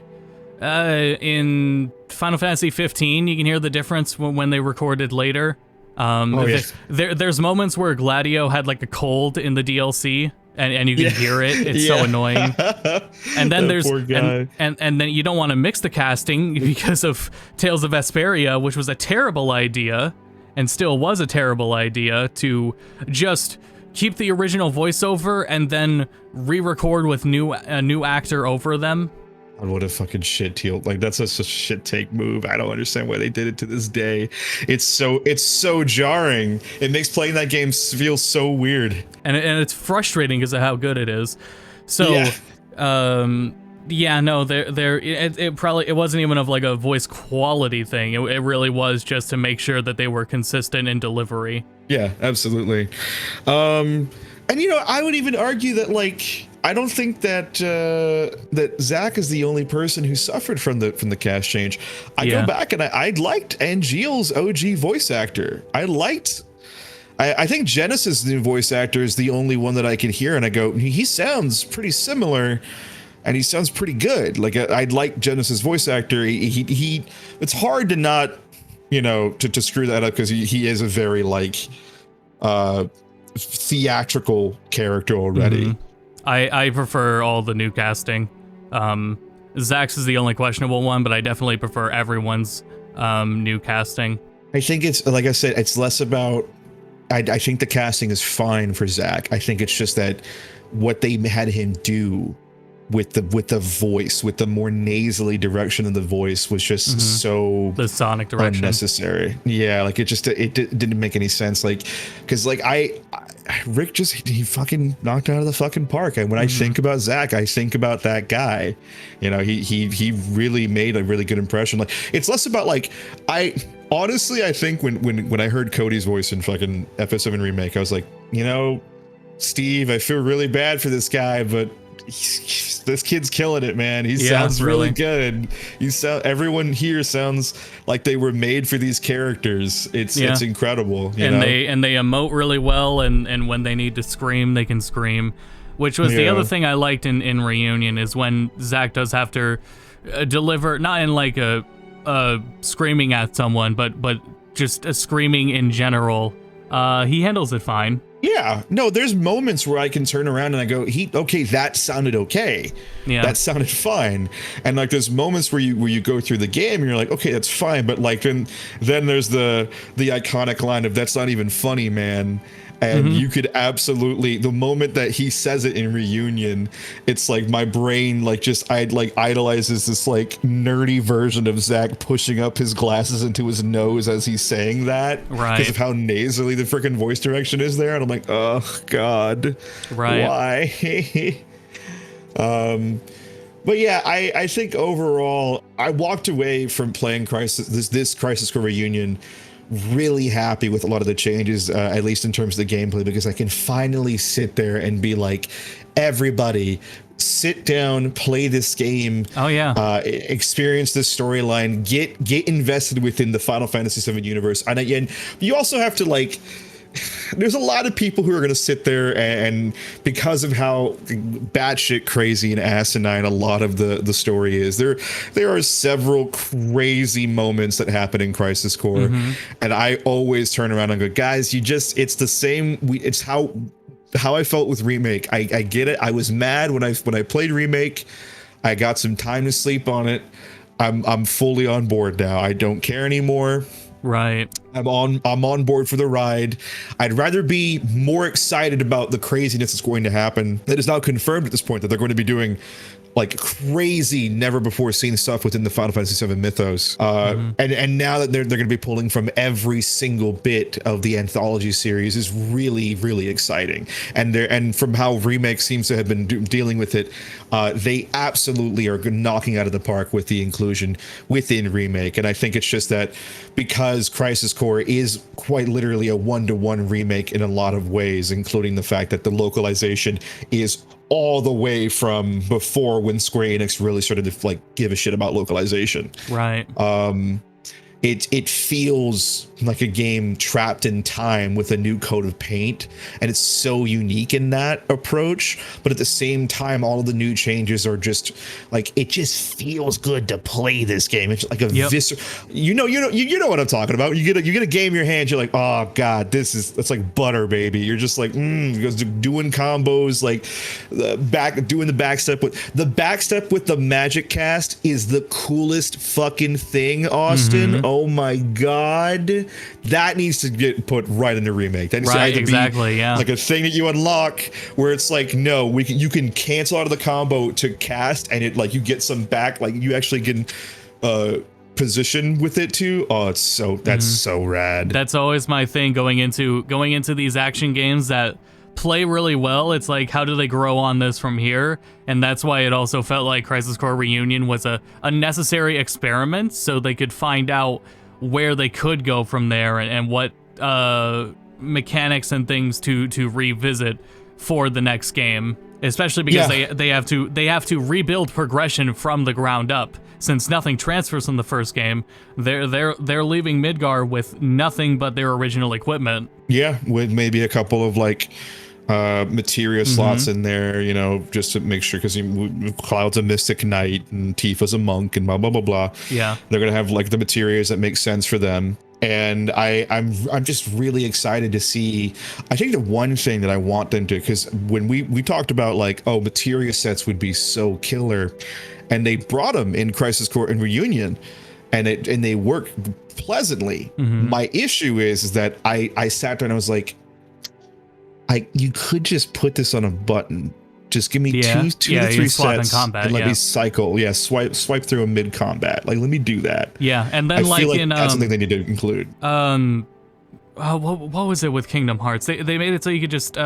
in Final Fantasy 15. You can hear the difference when they recorded later. Yes. There's moments where Gladio had like a cold in the DLC. And you can hear it. It's so annoying. And then there's and then you don't want to mix the casting because of Tales of Vesperia, which was a terrible idea, and still was a terrible idea, to just keep the original voiceover and then re-record with a new actor over them. What a fucking shit deal. Like, that's such a shit take move. I don't understand why they did it to this day. It's so jarring. It makes playing that game feel so weird. And it's frustrating because of how good it is. So, it wasn't even of like a voice quality thing. It really was just to make sure that they were consistent in delivery. Yeah, absolutely. And I would even argue that, like, I don't think that that Zach is the only person who suffered from the cast change. I go back and I liked Angeal's OG voice actor. I think Genesis' new voice actor is the only one that I can hear and I go, he sounds pretty similar and he sounds pretty good. Like, I'd like Genesis' voice actor. He it's hard to not, to screw that up, because he is a very like theatrical character already. Mm-hmm. I prefer all the new casting. Zach's is the only questionable one, but I definitely prefer everyone's new casting. I think it's, like I said, it's less about, I think the casting is fine for Zach. I think it's just that what they had him do with the voice, with the more nasally direction of the voice, was just so the sonic direction unnecessary. Yeah, like it didn't make any sense. Like, because like Rick he fucking knocked out of the fucking park. And when I think about Zach, I think about that guy. He really made a really good impression. Like, it's less about like, honestly, I think when I heard Cody's voice in fucking FF7 Remake, I was like, Steve, I feel really bad for this guy, but this kid's killing it, man. He sounds really good. Everyone here sounds like they were made for these characters. It's incredible. They emote really well, and when they need to scream, they can scream. Which was the other thing I liked in Reunion, is when Zach does have to deliver, not in like a screaming at someone, but just a screaming in general. He handles it fine. Yeah, no, there's moments where I can turn around and I go, okay, that sounded okay. Yeah, that sounded fine. And like, there's moments where you go through the game and you're like, okay, that's fine. But like, then there's the iconic line of, that's not even funny, man. And you could absolutely, the moment that he says it in Reunion, it's like my brain idolizes this like nerdy version of Zach pushing up his glasses into his nose as he's saying that, right? Because of how nasally the freaking voice direction is there, and I'm like, oh god, right? Why? But yeah, I think overall, I walked away from playing this Crisis Core Reunion really happy with a lot of the changes, at least in terms of the gameplay, because I can finally sit there and be like, everybody sit down, play this game. Oh yeah. Experience this storyline, get invested within the Final Fantasy VII universe. And again, you also have to like, there's a lot of people who are going to sit there and because of how batshit crazy and asinine a lot of the story is, there are several crazy moments that happen in Crisis Core, and I always turn around and go, guys, it's the same. It's how I felt with Remake. I get it. I was mad when I played Remake. I got some time to sleep on it. I'm fully on board now. I don't care anymore. Right. I'm on board for the ride. I'd rather be more excited about the craziness that's going to happen. That is now confirmed at this point that they're going to be doing like crazy, never before seen stuff within the Final Fantasy VII mythos. And now that they're going to be pulling from every single bit of the anthology series is really, really exciting. And from how Remake seems to have been dealing with it, they absolutely are knocking out of the park with the inclusion within Remake. And I think it's just that because Crisis Core is quite literally a one-to-one remake in a lot of ways, including the fact that the localization is all the way from before, when SquareEnix really started to like give a shit about localization. Right. it feels like a game trapped in time with a new coat of paint, and it's so unique in that approach. But at the same time, all of the new changes are just like, it just feels good to play this game. It's like a visceral, you know what I'm talking about. You get a game in your hands, you're like, oh god, it's like butter, baby. You're just like because doing combos, like doing the backstep with the magic cast is the coolest fucking thing, Austin. Oh my god, that needs to get put right into Remake. That needs to either be like a thing that you unlock where it's like, no, you can cancel out of the combo to cast, and it like you get some back, like you actually can position with it too. Oh, it's that's so rad. That's always my thing going into these action games that play really well. It's like, how do they grow on this from here? And that's why it also felt like Crisis Core Reunion was a necessary experiment, so they could find out where they could go from there, and what mechanics and things to revisit for the next game, especially because they have to rebuild progression from the ground up. Since nothing transfers from the first game, they're leaving Midgar with nothing but their original equipment. Yeah, with maybe a couple of like materia slots in there, you know, just to make sure, because Cloud's a mystic knight and Tifa's a monk and blah blah blah blah. Yeah, they're gonna have like the materias that make sense for them. And I'm just really excited to see. I think the one thing that I want them to, because when we talked about like, oh, materia sets would be so killer, and they brought them in Crisis Core and Reunion, and they work pleasantly. My issue is that I sat there and I was like, you could just put this on a button. Just give me two to three sets combat, and let me cycle. Swipe through a mid combat. Like, let me do that. Yeah, and then I feel like that's something they need to include. What was it with Kingdom Hearts? They made it so you could just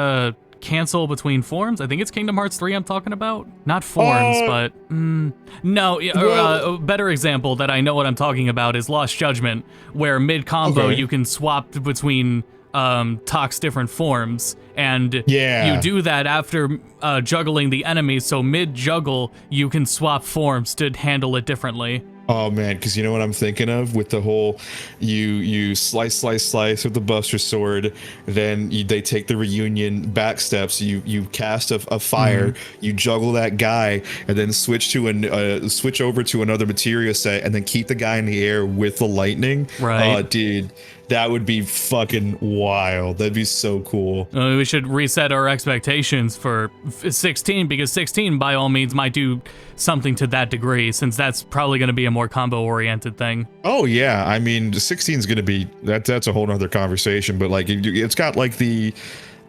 cancel between forms. I think it's Kingdom Hearts 3 I'm talking about. Not forms, but no. A better example that I know what I'm talking about is Lost Judgment, where mid combo you can swap between Tock's different forms, and you do that after juggling the enemy, so mid juggle you can swap forms to handle it differently. Oh man, because you know what I'm thinking of with the whole you slice with the Buster Sword, then they take the Reunion back steps, you cast a fire, you juggle that guy, and then switch over to another materia set, and then keep the guy in the air with the lightning. Right. Dude, that would be fucking wild. That'd be so cool. We should reset our expectations for 16, because 16 by all means might do something to that degree, since that's probably going to be a more combo oriented thing. Oh yeah, I mean 16 is going to be that's a whole nother conversation, but like it's got like the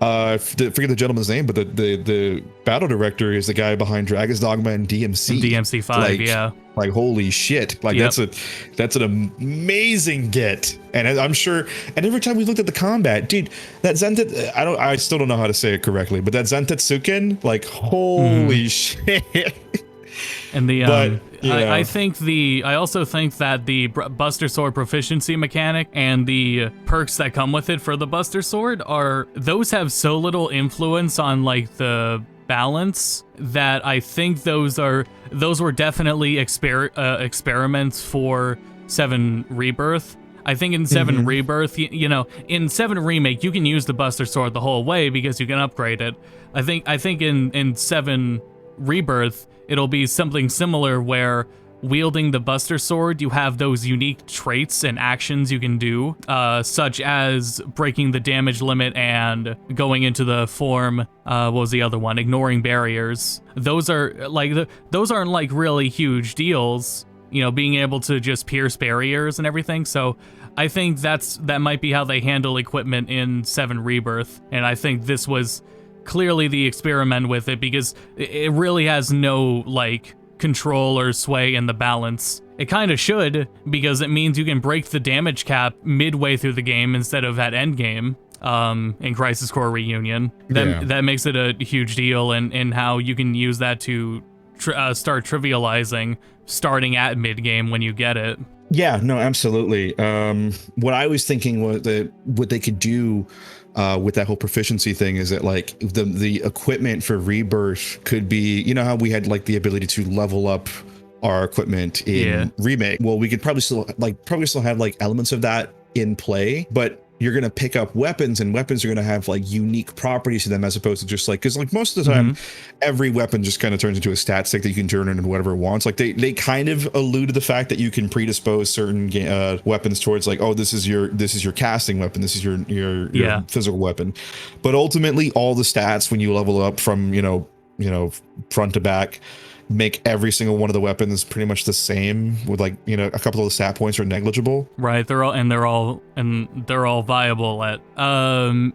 forget the gentleman's name, but the battle director is the guy behind Dragon's Dogma and DMC5. Like holy shit, like that's an amazing get. And I'm sure, and every time we looked at the combat, dude, that I still don't know how to say it correctly, but that Zentetsuken, like holy shit. And the I also think that the Buster Sword proficiency mechanic and the perks that come with it for the Buster Sword those have so little influence on like the balance that I think those were definitely experiments for 7 Rebirth. I think in 7 Rebirth, in 7 Remake, you can use the Buster Sword the whole way because you can upgrade it. I think in 7 Rebirth, it'll be something similar where wielding the Buster Sword, you have those unique traits and actions you can do, such as breaking the damage limit and going into the form, what was the other one? Ignoring barriers. Those aren't like really huge deals, being able to just pierce barriers and everything. So I think that might be how they handle equipment in 7 Rebirth, and I think this was clearly the experiment with it, because it really has no like control or sway in the balance. It kind of should, because it means you can break the damage cap midway through the game instead of at end game. In Crisis Core Reunion, that makes it a huge deal, and how you can use that to start trivializing starting at mid game when you get it. Yeah, no, absolutely. What I was thinking was that what they could do with that whole proficiency thing is that like the equipment for Rebirth could be, how we had like the ability to level up our equipment in Remake. Well, we could probably still have like elements of that in play, but you're going to pick up weapons, and weapons are going to have like unique properties to them, as opposed to just like, because like most of the time every weapon just kind of turns into a stat stick that you can turn into whatever it wants. Like they kind of allude to the fact that you can predispose certain weapons towards like, oh, this is your casting weapon, this is your physical weapon, but ultimately all the stats when you level up from you know front to back make every single one of the weapons pretty much the same, with like, you know, a couple of the stat points are negligible. Right. They're all viable at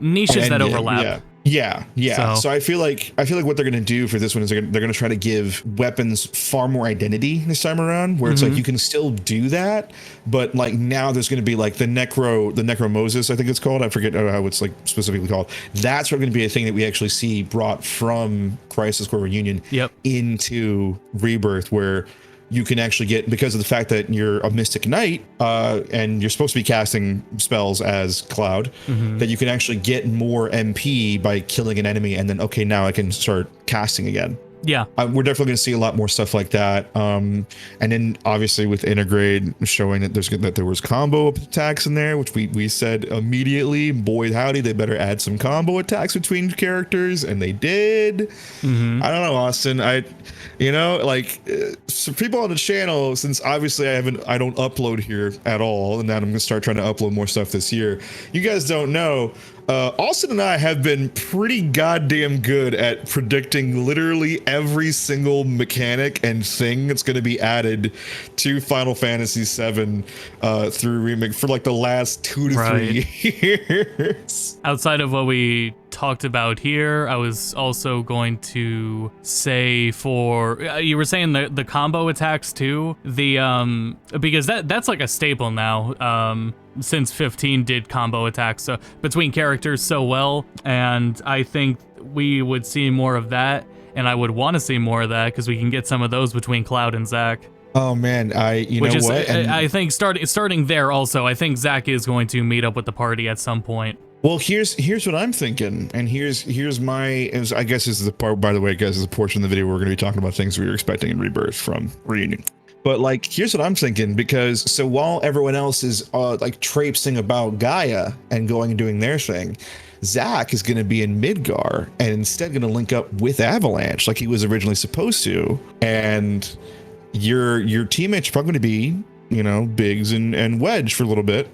niches that overlap. Yeah. So I feel like what they're gonna do for this one is they're gonna try to give weapons far more identity this time around, where it's like you can still do that, but like now there's gonna be like the Necromosis, I think it's called. I forget how it's like specifically called. That's going to be a thing that we actually see brought from Crisis Core Reunion into Rebirth, where you can actually get, because of the fact that you're a Mystic Knight and you're supposed to be casting spells as Cloud, that you can actually get more MP by killing an enemy, and then, okay, now I can start casting again. Yeah. We're definitely going to see a lot more stuff like that. And then obviously with Intergrade showing that there was combo attacks in there, which we said immediately, boy howdy, they better add some combo attacks between characters, and they did. I don't know, Austin. Some people on the channel, since obviously I don't upload here at all, and now I'm going to start trying to upload more stuff this year. You guys don't know, Austin and I have been pretty goddamn good at predicting literally every single mechanic and thing that's going to be added to Final Fantasy VII through Remake for like the last 2 to 3 years. Outside of what we talked about here, I was also going to say for you were saying the combo attacks too, because that's like a staple now, since 15 did combo attacks so between characters so well, and I think we would see more of that, and I would want to see more of that because we can get some of those between Cloud and Zack. Oh man, I think starting there also, I think Zack is going to meet up with the party at some point. Well, here's what I'm thinking, and here's my, I guess this is the part, by the way, guys, is a portion of the video where we're going to be talking about things we were expecting in Rebirth from Reunion. But like, here's what I'm thinking, because so while everyone else is like traipsing about Gaia and going and doing their thing, Zack is going to be in Midgar and instead going to link up with Avalanche like he was originally supposed to, and your teammates are probably going to be, you know, Biggs and Wedge for a little bit.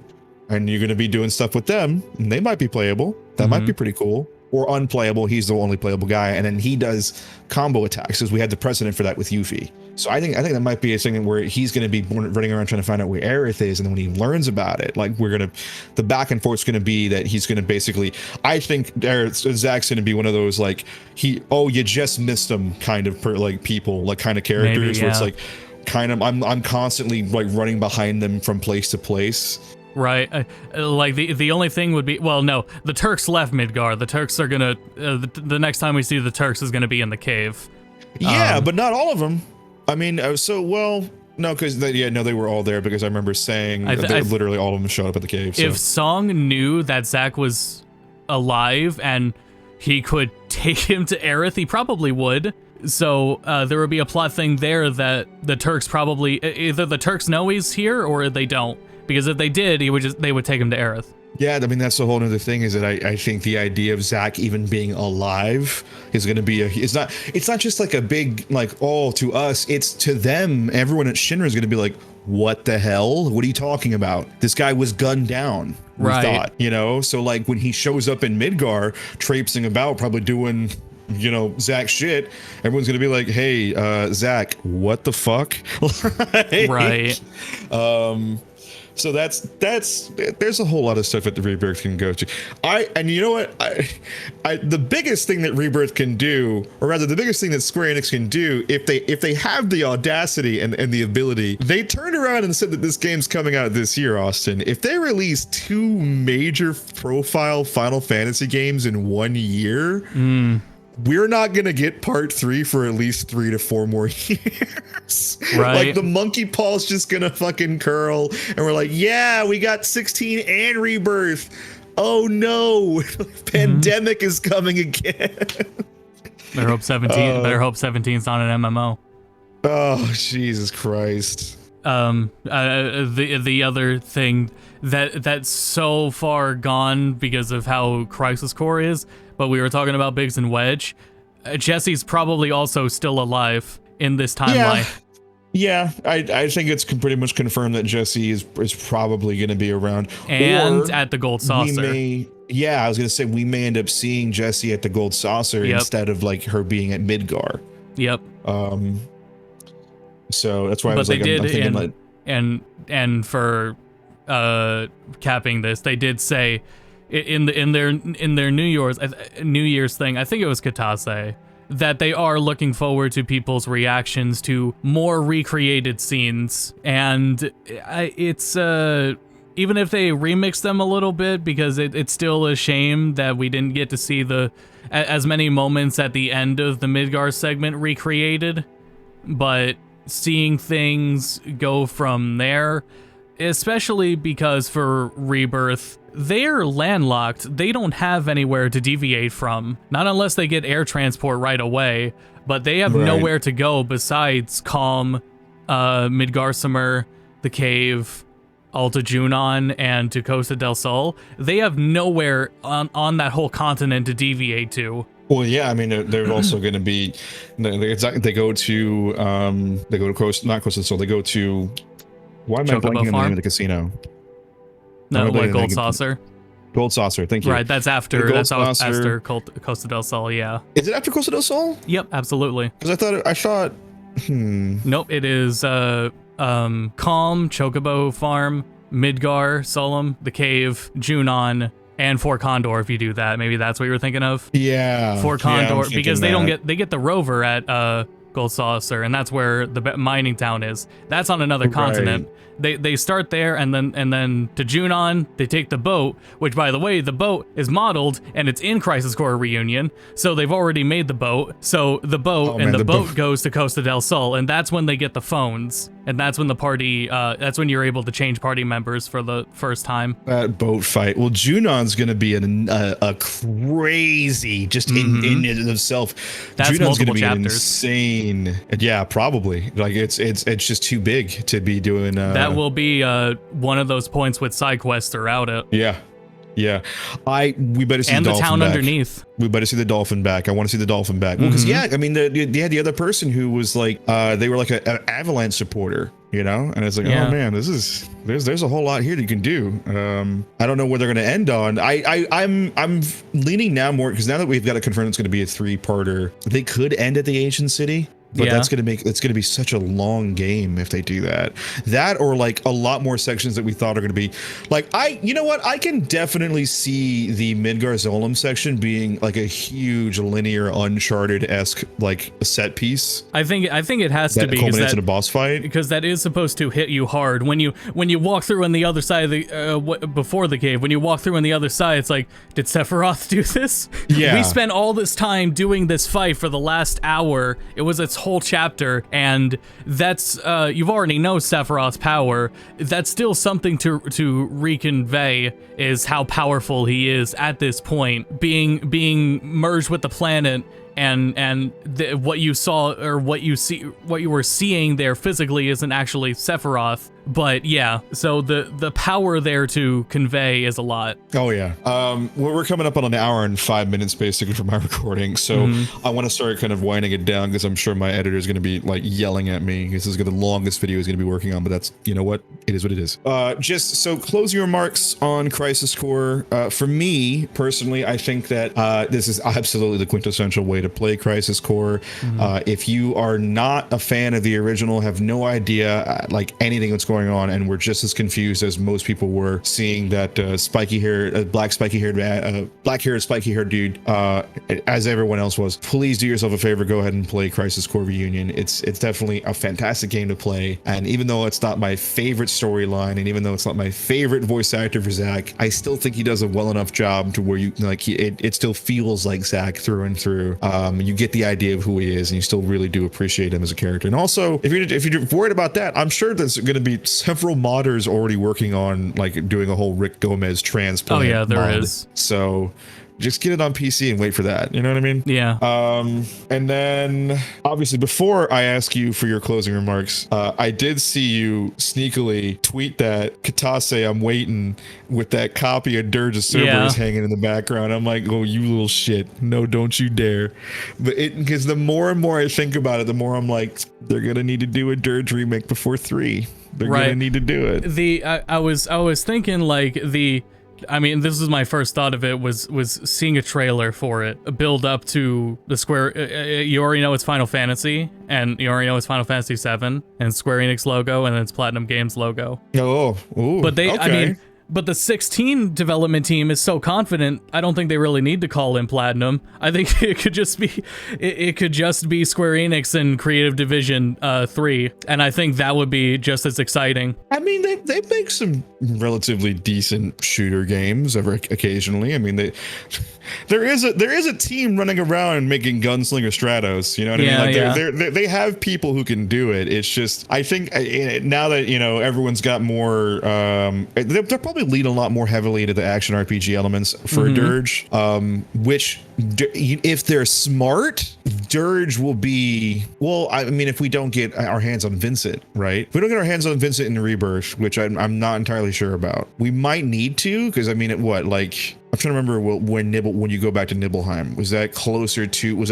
And you're going to be doing stuff with them, and they might be playable. That might be pretty cool. Or unplayable. He's the only playable guy, and then he does combo attacks, because we had the precedent for that with Yuffie. So I think that might be a thing where he's going to be running around trying to find out where Aerith is, and then when he learns about it, like the back and forth is going to be that he's going to basically, I think Zack's going to be one of those like you just missed him kind of people, like kind of characters. Maybe, where it's like kind of I'm constantly like running behind them from place to place. Right, like the only thing would be, well, no, the Turks left Midgar. The Turks are gonna, the next time we see the Turks is gonna be in the cave. Yeah, but not all of them. I mean, no, because they were all there, because I remember saying that literally all of them showed up at the cave. So. If Song knew that Zack was alive and he could take him to Aerith, he probably would. So there would be a plot thing there that the Turks probably, either the Turks know he's here or they don't. Because if they did, they would take him to Aerith. Yeah, I mean, that's the whole other thing, is that I think the idea of Zack even being alive is going to be it's not just like a big, like, oh, to us, it's to them. Everyone at Shinra is going to be like, what the hell? What are you talking about? This guy was gunned down, we thought, you know? So like when he shows up in Midgar, traipsing about, probably doing, you know, Zack shit, everyone's gonna be like, hey, Zack, what the fuck? Right. So there's a whole lot of stuff that the Rebirth can go to. And you know what? The biggest thing that Rebirth can do, or rather the biggest thing that SquareEnix can do, if they have the audacity and the ability, they turned around and said that this game's coming out this year, Austin. If they release 2 major profile Final Fantasy games in 1 year, we're not gonna get part 3 for at least 3 to 4 more years. Right. Like the monkey paw's just gonna fucking curl, and we're like, yeah, we got 16 and Rebirth. Oh no, pandemic is coming again. Better hope 17. Better hope 17's not an MMO. Oh, Jesus Christ. The other thing that's so far gone because of how Crisis Core is, but we were talking about Biggs and Wedge. Jesse's probably also still alive in this timeline. Yeah, I think it's pretty much confirmed that Jesse is probably going to be around. And or at the Gold Saucer. I was going to say we may end up seeing Jesse at the Gold Saucer instead of like her being at Midgar. Yep. So that's why I was like, I'm thinking like, and for capping this, they did say in their New Year's thing, I think it was Katase, that they are looking forward to people's reactions to more recreated scenes, and it's even if they remix them a little bit, because it's still a shame that we didn't get to see as many moments at the end of the Midgar segment recreated, but seeing things go from there, especially because for Rebirth, they're landlocked. They don't have anywhere to deviate from, not unless they get air transport right away, but they have nowhere to go besides Calm, Midgarsimer, the Cave, Alta Junon, and to Costa del Sol. They have nowhere on that whole continent to deviate to. Well, yeah, I mean, they're also going to be, they go to Costa, not Costa del Sol, they go to, why am I blanking on the name of the casino? No, like Gold Saucer. Gold Saucer, thank you. Right, that's after Costa del Sol, yeah. Is it after Costa del Sol? Yep, absolutely. Because I thought, Nope, it is Calm, Chocobo Farm, Midgar, Solum, the Cave, Junon, and Fort Condor. If you do that, maybe that's what you were thinking of. Yeah, Fort Condor, yeah, because they get the rover at Gold Saucer, and that's where the mining town is. That's on another continent. They start there, and then to Junon, they take the boat, which, by the way, the boat is modeled and it's in Crisis Core Reunion, so they've already made the boat. So the boat the boat goes to Costa del Sol, and that's when they get the phones, and that's when the party that's when you're able to change party members for the first time. That boat fight. Well, Junon's going to be a crazy just in and of itself. That's Junon's going to be chapters. Insane. Yeah, probably. Like it's just too big to be doing. That will be one of those points with side quests throughout it. Yeah. We better see and the dolphin town back. Underneath. We better see the dolphin back. I want to see the dolphin back. Well, because I mean, they had the other person who was like, they were like an Avalanche supporter, you know, and it's like, oh man, there's a whole lot here that you can do. I don't know where they're going to end on. I'm leaning now more because now that we've got to confirm it's going to be a 3-parter, they could end at the ancient city. But it's going to be such a long game if they do that. That or like a lot more sections that we thought are going to be like, you know what? I can definitely see the Midgar Zolom section being like a huge linear Uncharted-esque like set piece. I think it has to be culminates in a boss fight, because that is supposed to hit you hard when you walk through on the other side of the before the cave. When you walk through on the other side, it's like, did Sephiroth do this? Yeah, we spent all this time doing this fight for the last hour. It was its whole chapter, and that's you've already know Sephiroth's power. That's still something to reconvey, is how powerful he is at this point, being merged with the planet, and what you saw, or what you were seeing there physically isn't actually Sephiroth. But yeah, so the power there to convey is a lot. Oh yeah. Well, we're coming up on an hour and 5 minutes basically for my recording, so I want to start kind of winding it down, because I'm sure my editor is going to be like yelling at me. This is the longest video he's going to be working on, but that's, you know what, it is what it is. Just so closing remarks on Crisis Core. For me personally, I think that this is absolutely the quintessential way to play Crisis Core. If you are not a fan of the original, have no idea like anything that's going on, and we're just as confused as most people were seeing that black spiky haired dude as everyone else was, please do yourself a favor, go ahead and play Crisis Core Reunion. It's definitely a fantastic game to play, and even though it's not my favorite storyline, and even though it's not my favorite voice actor for Zack, I still think he does a well enough job to where you like it still feels like Zack through and through. You get the idea of who he is, and you still really do appreciate him as a character. And also, if you're worried about that, I'm sure there's going to be several modders already working on like doing a whole Rick Gomez transplant. Oh yeah, there is. So Just get it on PC and wait for that. You know what I mean? Yeah. And then obviously before I ask you for your closing remarks, I did see you sneakily tweet that Katase, I'm waiting, with that copy of Dirge of Cerberus hanging in the background. I'm like, oh, you little shit. No, don't you dare. But because the more and more I think about it, the more I'm like, they're going to need to do a Dirge remake before 3. They're going to need to do it. I was thinking like I mean, this is my first thought of it was seeing a trailer for it, a build up to the you already know it's Final Fantasy, and you already know it's Final Fantasy 7 and Square Enix logo, and then it's Platinum Games logo. Oh, ooh, but okay. I mean, but the 16 development team is so confident, I don't think they really need to call in Platinum. I think it could just be Square Enix and Creative Division 3, and I think that would be just as exciting. I mean, they make some relatively decent shooter games occasionally. I mean, there is a team running around making Gunslinger Stratos. You know what I mean? Like they have people who can do it. It's just, I think now that everyone's got more, they're probably lean a lot more heavily into the action RPG elements for Dirge, which if they're smart, Dirge will be, well, I mean, if we don't get our hands on Vincent, right? If we don't get our hands on Vincent in the Rebirth, which I'm not entirely sure about, we might need to, because I mean, I'm trying to remember when you go back to Nibelheim, was that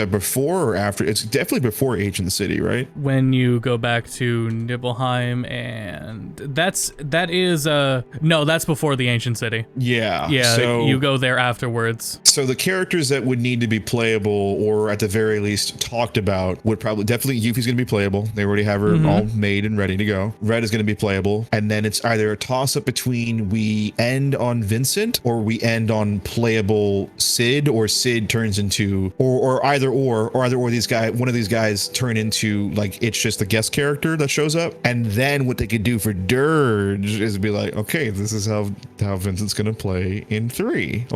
before or after? It's definitely before Ancient City, right? When you go back to Nibelheim, and that's before the Ancient City. Yeah. So you go there afterwards. So the characters that would need to be playable, or at the very least talked about, would definitely Yuffie's going to be playable. They already have her all made and ready to go. Red is going to be playable, and then it's either a toss up between we end on Vincent or we end on playable Sid, or Sid turns into, or either one of these guys turn into, like, it's just the guest character that shows up. And then what they could do for Dirge is be like, okay, this is how Vincent's gonna play in 3.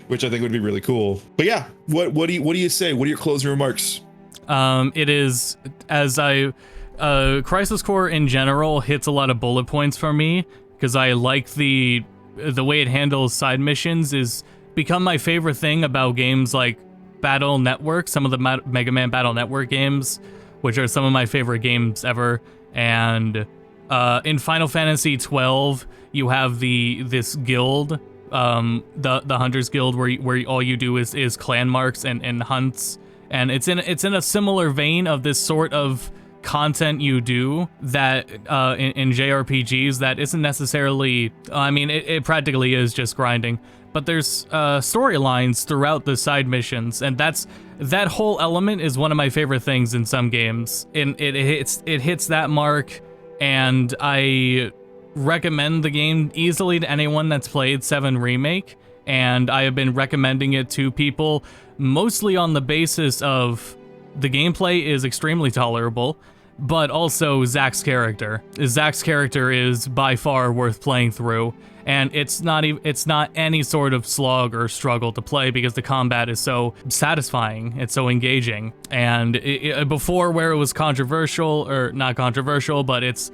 Which I think would be really cool. But yeah, what do you say? What are your closing remarks? It is, Crisis Core in general hits a lot of bullet points for me, because I like the way it handles side missions is become my favorite thing about games like Battle Network, some of the Mega Man Battle Network games, which are some of my favorite games ever. And in Final Fantasy 12, you have this guild, the Hunters Guild, where all you do is clan marks and hunts, and it's in a similar vein of this sort of content you do that in JRPGs that isn't necessarily, I mean, it practically is just grinding, but there's storylines throughout the side missions, and that whole element is one of my favorite things in some games. And it hits that mark, and I recommend the game easily to anyone that's played 7 Remake, and I have been recommending it to people mostly on the basis of the gameplay is extremely tolerable, but also Zack's character. Zack's character is by far worth playing through, and it's not any sort of slog or struggle to play, because the combat is so satisfying, it's so engaging. And before, where it was controversial, or not controversial, but it's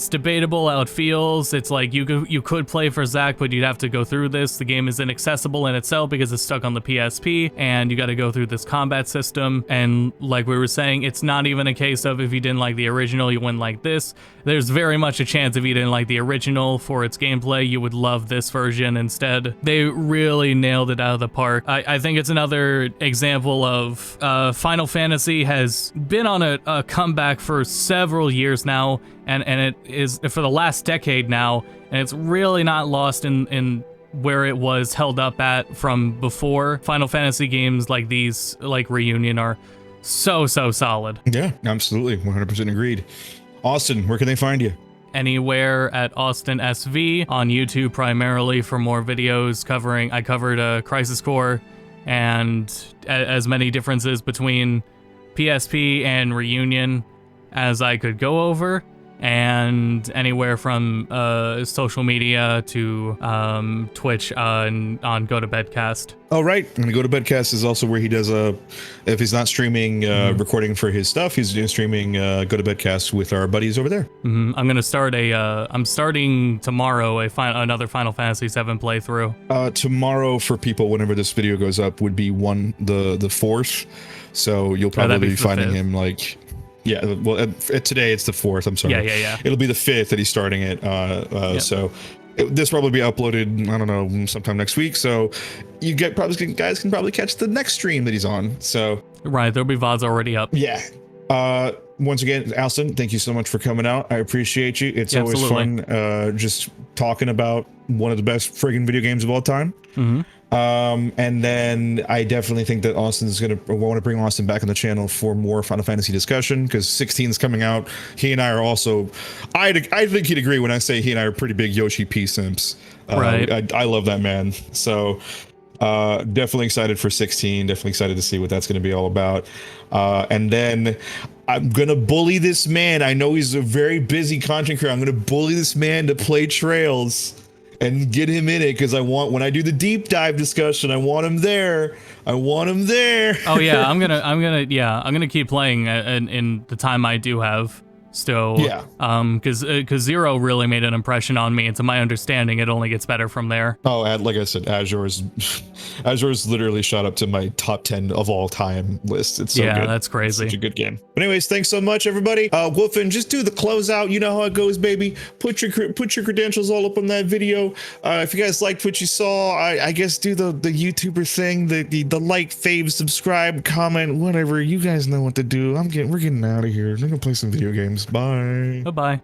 debatable how it feels. It's like you could play for Zack, but you'd have to go through this. The game is inaccessible in itself because it's stuck on the PSP, and you got to go through this combat system. And like we were saying, it's not even a case of if you didn't like the original, you wouldn't like this. There's very much a chance if you didn't like the original for its gameplay, you would love this version instead. They really nailed it out of the park. I think it's another example of Final Fantasy has been on a comeback for several years now, and it is for the last decade now, and it's really not lost in where it was held up at from before. Final Fantasy games like these, like Reunion, are so solid. Yeah, absolutely, 100% agreed. Austin, where can they find you? Anywhere at Austin SV, on YouTube primarily for more videos covering. I covered Crisis Core and as many differences between PSP and Reunion as I could go over. and anywhere from social media to Twitch on Go to Bedcast. Oh, right. And Go to Bedcast is also where he does if he's not streaming, recording for his stuff, he's doing streaming Go to Bedcast with our buddies over there. I'm gonna start I'm starting tomorrow another Final Fantasy VII playthrough. Tomorrow for people, whenever this video goes up, would be the 4th. So you'll probably be finding him like, yeah, well, today it's the 4th. I'm sorry. Yeah. It'll be the 5th that he's starting it. So this will probably be uploaded, I don't know, sometime next week. So you guys can probably catch the next stream that he's on. So right, there'll be VODs already up. Yeah. Once again, Alston, thank you so much for coming out. I appreciate you. It's always fun just talking about one of the best friggin' video games of all time. And then I definitely think that Austin's want to bring Austin back on the channel for more Final Fantasy discussion, because 16 is coming out. He and I are also, I think he'd agree when I say he and I are pretty big Yoshi P simps. Right. I love that man. So definitely excited for 16. Definitely excited to see what that's going to be all about. And then I'm going to bully this man. I know he's a very busy content creator. I'm going to bully this man to play Trails and get him in it, because when I do the deep dive discussion, I want him there. Oh yeah, I'm gonna keep playing in the time I do have still. Yeah. Because Zero really made an impression on me, and to my understanding, it only gets better from there. Oh, and like I said, Azure's literally shot up to my top 10 of all time list. It's so good. Yeah, that's crazy. It's such a good game. But anyways, thanks so much, everybody. Wolfen, just do the closeout. You know how it goes, baby. Put your credentials all up on that video. If you guys liked what you saw, I guess do the YouTuber thing, the like, fave, subscribe, comment, whatever. You guys know what to do. We're getting out of here. I'm gonna play some video games. Bye. Bye-bye.